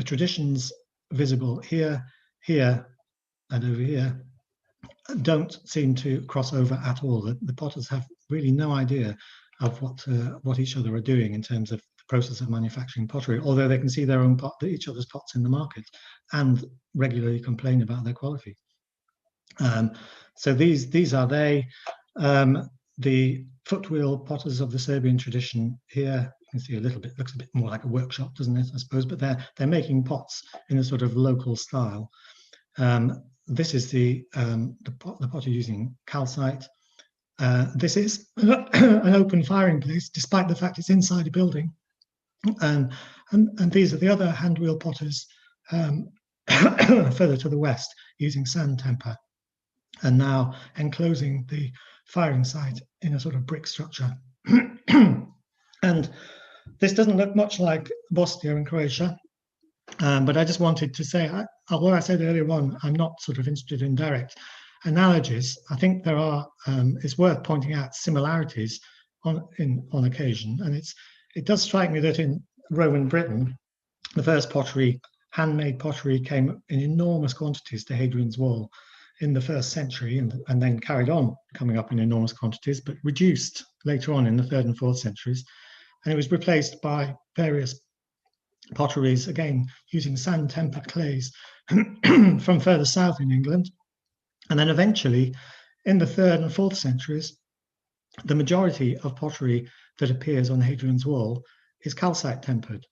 traditions visible here, and over here don't seem to cross over at all. The potters have really no idea of what each other are doing in terms of the process of manufacturing pottery, although they can see their own each other's pots in the market and regularly complain about their quality. So these are they. The footwheel potters of the Serbian tradition here. You can see a little bit, looks a bit more like a workshop, doesn't it, I suppose, but they're making pots in a sort of local style. This is the potter using calcite. This is an open firing place, despite the fact it's inside a building. And these are the other hand wheel potters further to the west, using sand temper, and now enclosing the firing site in a sort of brick structure. And this doesn't look much like Bosnia and Croatia, but I just wanted to say, although I said earlier on, I'm not sort of interested in direct analogies. I think there are, it's worth pointing out similarities on occasion. And it does strike me that in Roman Britain, the first pottery, handmade pottery, came in enormous quantities to Hadrian's Wall in the 1st century, and then carried on coming up in enormous quantities, but reduced later on in the 3rd and 4th centuries. And it was replaced by various potteries, again, using sand-tempered clays from further south in England. And then eventually, in the 3rd and 4th centuries, the majority of pottery that appears on Hadrian's Wall is calcite tempered,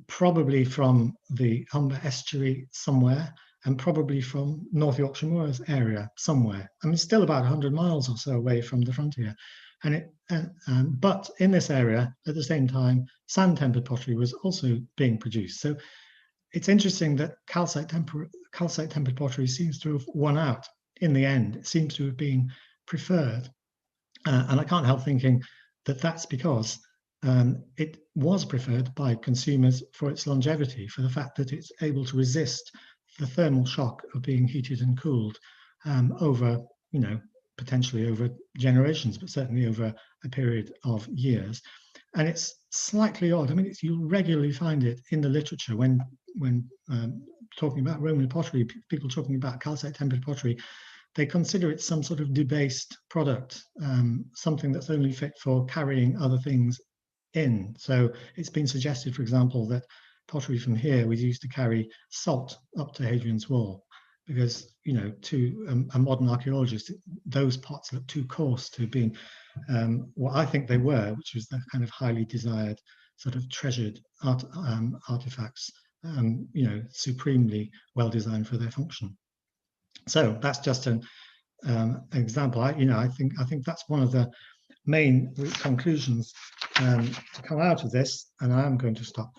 probably from the Humber estuary somewhere, and probably from North Yorkshire Moors area somewhere. I mean, still about 100 miles or so away from the frontier. But in this area, at the same time, sand-tempered pottery was also being produced. So it's interesting that calcite-tempered pottery seems to have won out in the end. It seems to have been preferred. And I can't help thinking that that's because it was preferred by consumers for its longevity, for the fact that it's able to resist the thermal shock of being heated and cooled over, potentially over generations, but certainly over a period of years. And it's slightly odd. I mean, you'll regularly find it in the literature when talking about Roman pottery, people talking about calcite tempered pottery, they consider it some sort of debased product, something that's only fit for carrying other things in. So it's been suggested, for example, that pottery from here was used to carry salt up to Hadrian's Wall, because, to a modern archaeologist, those pots look too coarse to be what I think they were, which was the kind of highly desired, sort of treasured artifacts, supremely well designed for their function. So that's just an example. I think that's one of the main conclusions to come out of this, and I am going to stop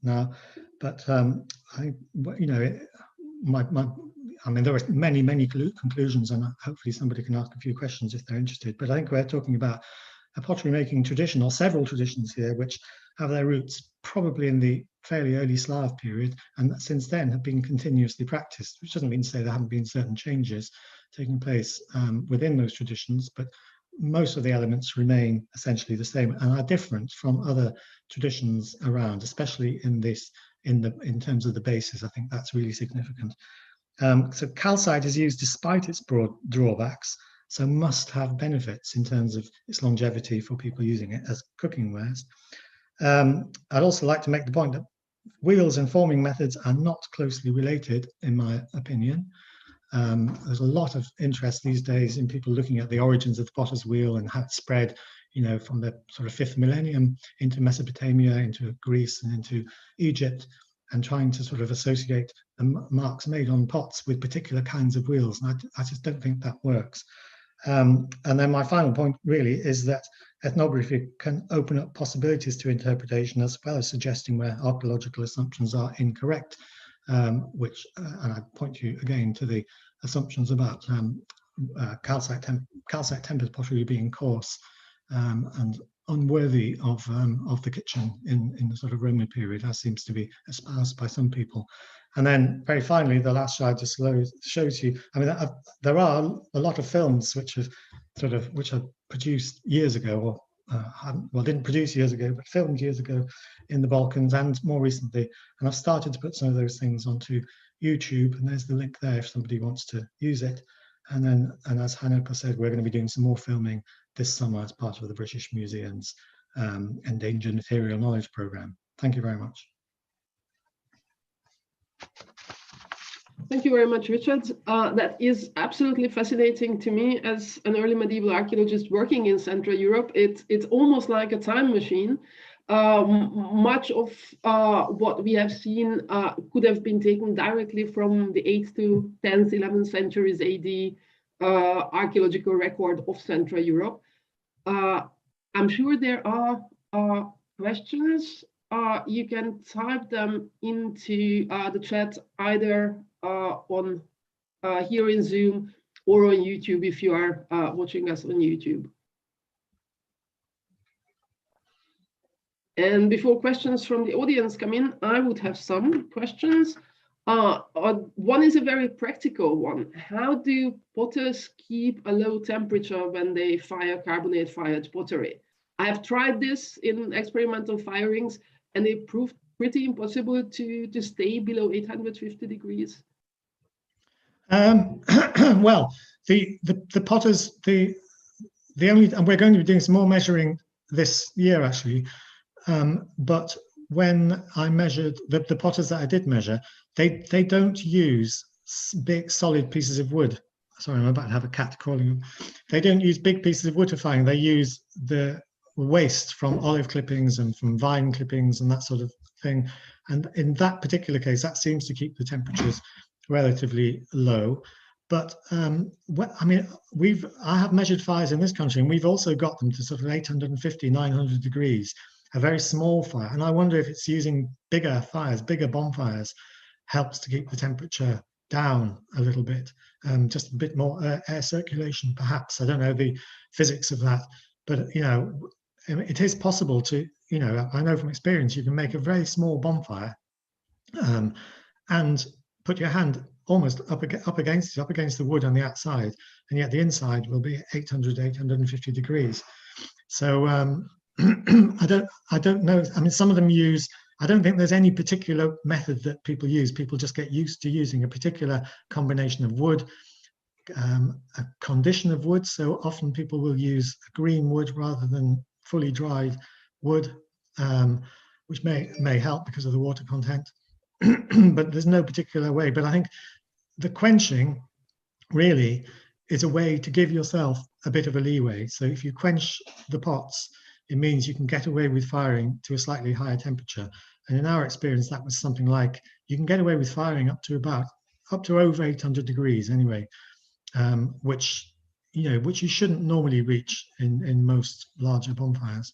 now. But I mean, there are many conclusions, and hopefully somebody can ask a few questions if they're interested. But I think we're talking about a pottery making tradition, or several traditions here, which have their roots probably in the fairly early Slav period, and that since then have been continuously practiced, which doesn't mean to say there haven't been certain changes taking place within those traditions, but most of the elements remain essentially the same and are different from other traditions around, especially in terms of the bases. I think that's really significant. So calcite is used despite its broad drawbacks, so must have benefits in terms of its longevity for people using it as cooking wares. I'd also like to make the point that wheels and forming methods are not closely related, in my opinion. There's a lot of interest these days in people looking at the origins of the potter's wheel and how it spread, from the sort of 5th millennium into Mesopotamia, into Greece, and into Egypt, and trying to sort of associate the marks made on pots with particular kinds of wheels. And I just don't think that works. And then my final point really is that ethnography can open up possibilities to interpretation, as well as suggesting where archaeological assumptions are incorrect, and I point you again to the assumptions about calcite tempered pottery being coarse and unworthy of the kitchen in the sort of Roman period, as seems to be espoused by some people. And then very finally, the last slide just shows you, I mean, there are a lot of films which are produced years ago, or didn't produce years ago, but filmed years ago in the Balkans and more recently. And I've started to put some of those things onto YouTube, and there's the link there if somebody wants to use it. And as Hanneke said, we're going to be doing some more filming this summer as part of the British Museum's Endangered Material Knowledge Programme. Thank you very much. Thank you very much, Richard. That is absolutely fascinating to me as an early medieval archaeologist working in Central Europe. It's almost like a time machine. Much of what we have seen could have been taken directly from the 8th to 10th, 11th centuries AD archaeological record of Central Europe. I'm sure there are questions. You can type them into the chat either on here in Zoom or on YouTube if you are watching us on YouTube. And before questions from the audience come in, I would have some questions. One is a very practical one. How do potters keep a low temperature when they fire carbonate-fired pottery? I have tried this in experimental firings, and it proved pretty impossible to stay below 850 degrees. Well, the potters, and we're going to be doing some more measuring this year actually, but when I measured the potters that I did measure, they don't use big solid pieces of wood. Sorry, I'm about to have a cat crawling. They don't use big pieces of wood for firing. They use the waste from olive clippings and from vine clippings and that sort of thing. And in that particular case, that seems to keep the temperatures relatively low. But I mean, I have measured fires in this country, and we've also got them to sort of 850, 900 degrees, a very small fire. And I wonder if it's using bigger fires, bigger bonfires, helps to keep the temperature down a little bit, just a bit more air circulation, perhaps. I don't know the physics of that, but it is possible to, I know from experience, you can make a very small bonfire and put your hand almost up against the wood on the outside, and yet the inside will be 850 degrees. So I don't know. I mean, some of them use, I don't think there's any particular method that people use. People just get used to using a particular combination of wood, a condition of wood. So often people will use green wood rather than fully dried wood, which may help because of the water content. But there's no particular way. But I think the quenching really is a way to give yourself a bit of a leeway. So if you quench the pots, it means you can get away with firing to a slightly higher temperature. And in our experience, that was something like, you can get away with firing up to over 800 degrees anyway, which you shouldn't normally reach in most larger bonfires.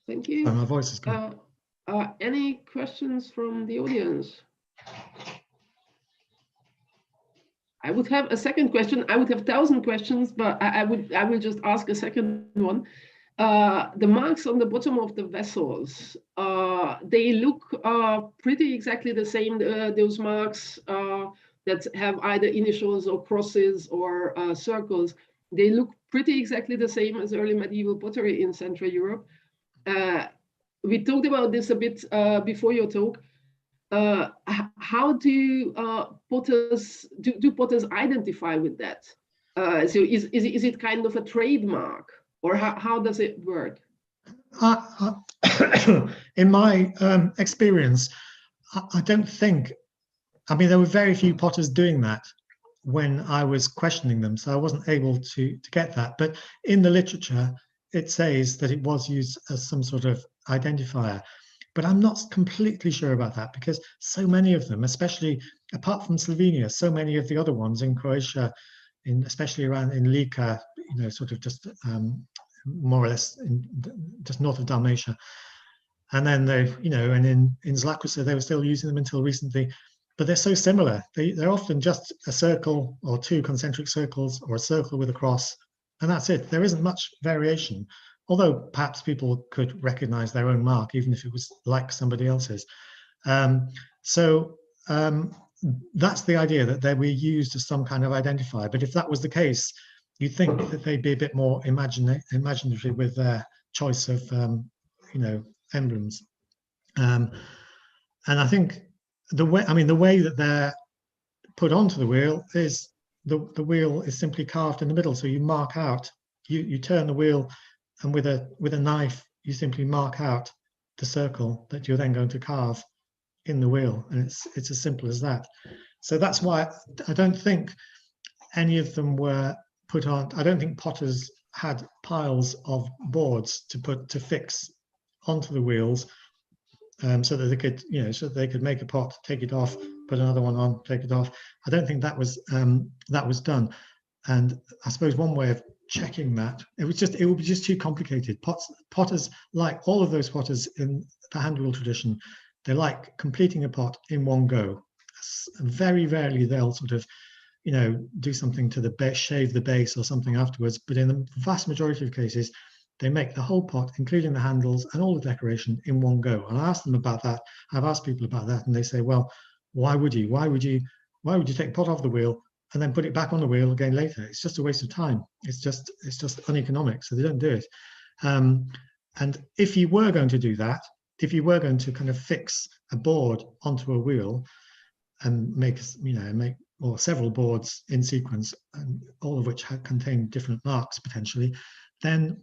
Thank you. Oh, my voice is good. Any questions from the audience? I would have a second question. I would have 1,000 questions, but I will just ask a second one. The marks on the bottom of the vessels, they look pretty exactly the same. Those marks that have either initials or crosses or circles, they look pretty exactly the same as early medieval pottery in Central Europe. We talked about this a bit before your talk. How do potters identify with that? So is it kind of a trademark, or how does it work? In my experience, I don't think. I mean, there were very few potters doing that when I was questioning them, so I wasn't able to get that. But in the literature, it says that it was used as some sort of identifier. But I'm not completely sure about that, because so many of them, especially apart from Slovenia, so many of the other ones in Croatia, especially around in Lika, sort of just more or less just north of Dalmatia, and then and in Zlakusa they were still using them until recently. But they're so similar. They're often just a circle or two concentric circles or a circle with a cross, and that's it. There isn't much variation. Although perhaps people could recognize their own mark, even if it was like somebody else's. So that's the idea, that they were used as some kind of identifier. But if that was the case, you'd think that they'd be a bit more imaginative with their choice of, emblems. And I think the way that they're put onto the wheel is the wheel is simply carved in the middle. So you mark out, you turn the wheel, and with a knife, you simply mark out the circle that you're then going to carve in the wheel, and it's as simple as that. So that's why I don't think any of them were put on. I don't think potters had piles of boards to fix onto the wheels, so that they could, so that they could make a pot, take it off, put another one on, take it off. I don't think that was done. And I suppose one way of checking that, it would be just too complicated. Potters, like all of those potters in the handwheel tradition, they like completing a pot in one go. Very rarely they'll sort of, do something to the base, shave the base or something afterwards. But in the vast majority of cases, they make the whole pot, including the handles and all the decoration, in one go. And I asked them about that. I've asked people about that, and they say, well, why would you take a pot off the wheel and then put it back on the wheel again later? It's just a waste of time. It's just uneconomic, so they don't do it. And if you were going to do that, if you were going to kind of fix a board onto a wheel and make several boards in sequence, and all of which contain different marks potentially, then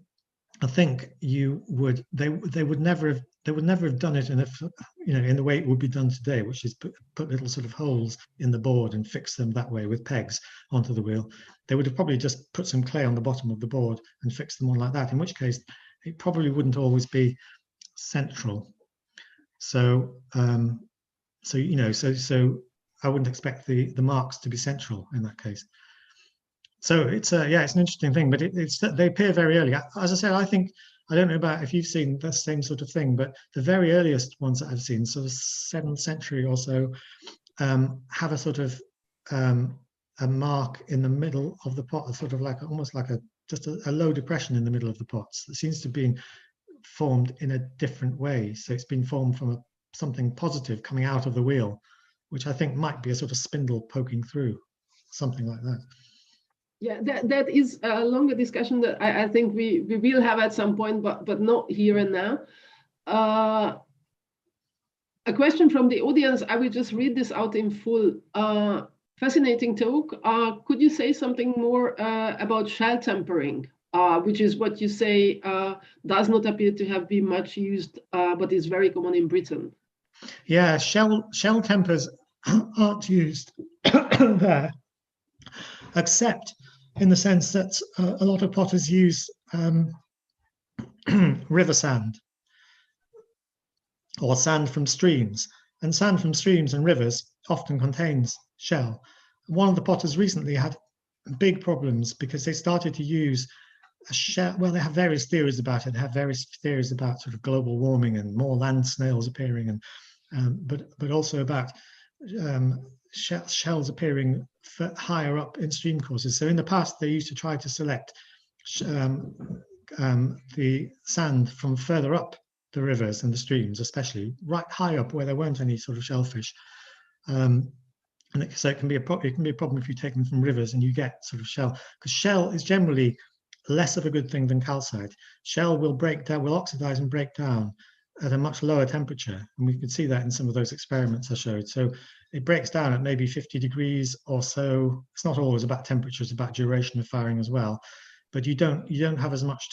I think they would never have done it in the way it would be done today, which is put little sort of holes in the board and fix them that way with pegs onto the wheel. They would have probably just put some clay on the bottom of the board and fixed them on like that, in which case it probably wouldn't always be central. So so I wouldn't expect the marks to be central in that case. So it's an interesting thing, but they appear very early. As I said, I don't know about if you've seen the same sort of thing, but the very earliest ones that I've seen, sort of 7th century or so, have a sort of a mark in the middle of the pot, sort of like almost like a just a low depression in the middle of the pots. It seems to have been formed in a different way. So it's been formed from something positive coming out of the wheel, which I think might be a sort of spindle poking through, something like that. Yeah, that is a longer discussion that I think we will have at some point, but not here and now. A question from the audience, I will just read this out in full. Fascinating talk. Could you say something more about shell tempering, which is what you say does not appear to have been much used, but is very common in Britain? Yeah, shell tempers aren't used there, except in the sense that a lot of potters use river sand or sand from streams. And sand from streams and rivers often contains shell. One of the potters recently had big problems because they started to use a shell. Well, they have various theories about it. They have various theories about sort of global warming and more land snails appearing, and but also about shells appearing higher up in stream courses. So in the past, they used to try to select the sand from further up the rivers and the streams, especially right high up where there weren't any sort of shellfish. And so it can be a problem if you take them from rivers and you get sort of shell, because shell is generally less of a good thing than calcite. Shell will break down, will oxidize and break down at a much lower temperature, and we could see that in some of those experiments I showed. So it breaks down at maybe 50 degrees or so. It's not always about temperature; it's about duration of firing as well. But you don't have as much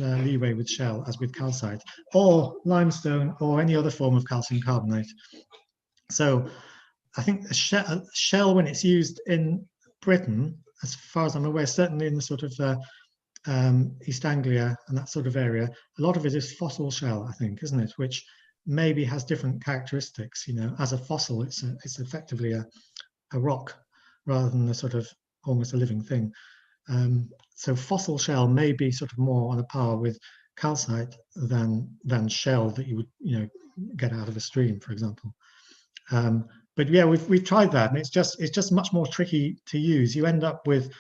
leeway with shell as with calcite or limestone or any other form of calcium carbonate. So I think a shell, when it's used in Britain, as far as I'm aware, certainly in the sort of East Anglia and that sort of area, a lot of it is fossil shell, I think, isn't it? Which maybe has different characteristics. You know, as a fossil, it's effectively a rock rather than a sort of almost a living thing. So fossil shell may be sort of more on a par with calcite than shell that you would get out of a stream, for example. But yeah, we've tried that, and it's just much more tricky to use. You end up with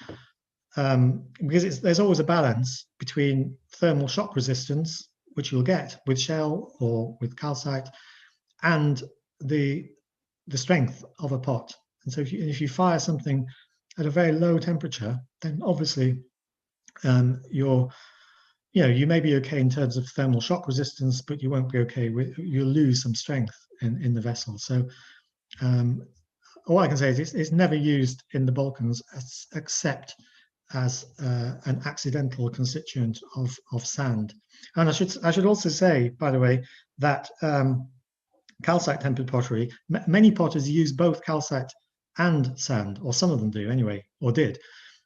because there's always a balance between thermal shock resistance, which you'll get with shell or with calcite, and the strength of a pot. And so if you fire something at a very low temperature, then obviously you may be okay in terms of thermal shock resistance, but you won't be okay you'll lose some strength in the vessel. So all I can say is it's never used in the Balkans except as an accidental constituent of sand. And I should also say, by the way, that calcite tempered pottery, many potters use both calcite and sand, or some of them do anyway, or did.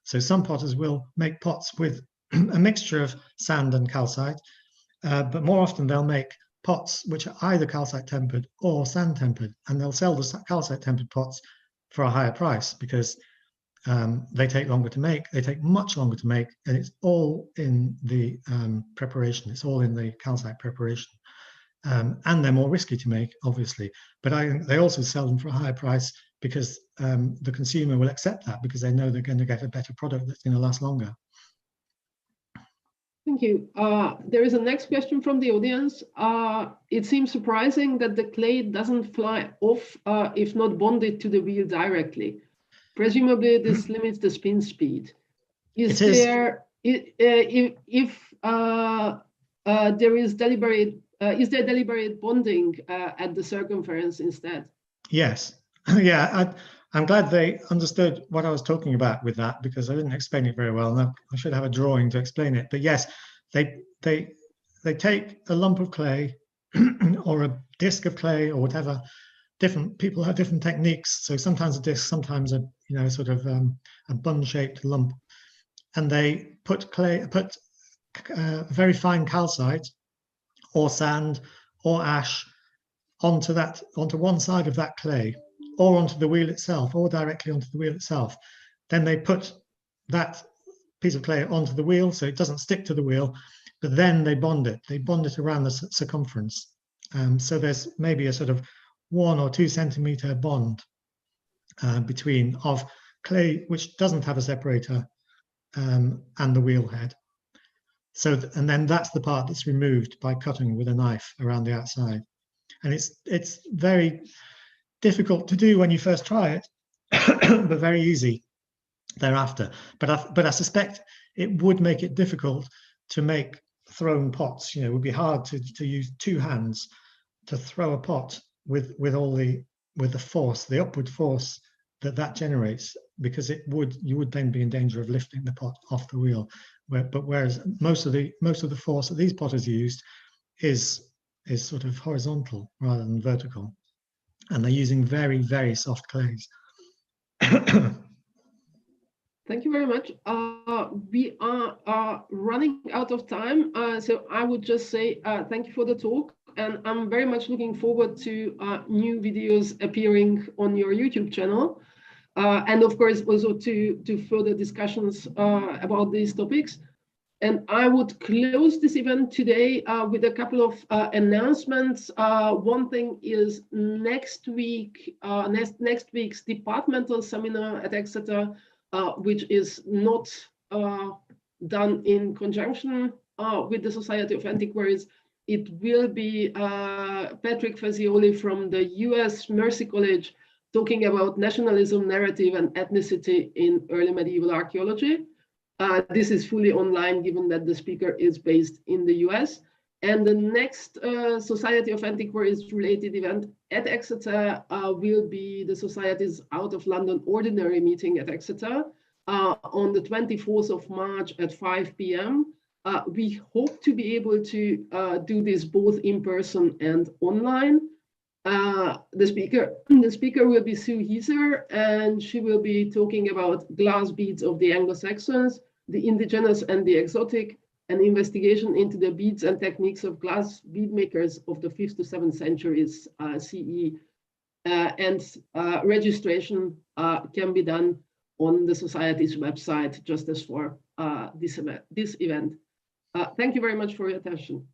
So some potters will make pots with a mixture of sand and calcite, but more often they'll make pots which are either calcite tempered or sand tempered, and they'll sell the calcite tempered pots for a higher price because they take longer to make. They take much longer to make, and it's all in the preparation. It's all in the calcite preparation, and they're more risky to make, obviously. But they also sell them for a higher price because the consumer will accept that because they know they're going to get a better product that's going to last longer. Thank you. There is a next question from the audience. It seems surprising that the clay doesn't fly off if not bonded to the wheel directly. Presumably, this limits the spin speed. Is there deliberate bonding at the circumference instead? Yes. Yeah, I'm glad they understood what I was talking about with that, because I didn't explain it very well. And I should have a drawing to explain it. But yes, they take a lump of clay or a disc of clay or whatever. Different people have different techniques. So sometimes a disc, sometimes a sort of a bun-shaped lump, and they put very fine calcite or sand or ash onto one side of that clay, or onto the wheel itself, or directly onto the wheel itself. Then they put that piece of clay onto the wheel so it doesn't stick to the wheel, but then they bond it. They bond it around the circumference. So there's maybe a sort of 1 or 2 centimeter bond between of clay which doesn't have a separator and the wheel head. So, and then that's the part that's removed by cutting with a knife around the outside. And it's very difficult to do when you first try it, but very easy thereafter. But I suspect it would make it difficult to make thrown pots. You know, it would be hard to use two hands to throw a pot with the force, the upward force that generates, because you would then be in danger of lifting the pot off the wheel. Whereas most of the force that these potters used is sort of horizontal rather than vertical, and they're using very, very soft clays. Thank you very much. We are running out of time, so I would just say thank you for the talk, and I'm very much looking forward to new videos appearing on your YouTube channel, and of course also to further discussions about these topics. And I would close this event today with a couple of announcements. One thing is next week's departmental seminar at Exeter, which is not done in conjunction with the Society of Antiquaries. It will be Patrick Fazioli from the US Mercy College talking about nationalism, narrative, and ethnicity in early medieval archaeology. This is fully online, given that the speaker is based in the US. And the next Society of Antiquaries related event at Exeter will be the Society's Out of London Ordinary meeting at Exeter on the 24th of March at 5 p.m. We hope to be able to do this both in person and online. The speaker will be Sue Heiser, and she will be talking about glass beads of the Anglo-Saxons, the indigenous and the exotic, an investigation into the beads and techniques of glass bead makers of the 5th to 7th centuries CE. And registration can be done on the Society's website, just as for this event. Thank you very much for your attention.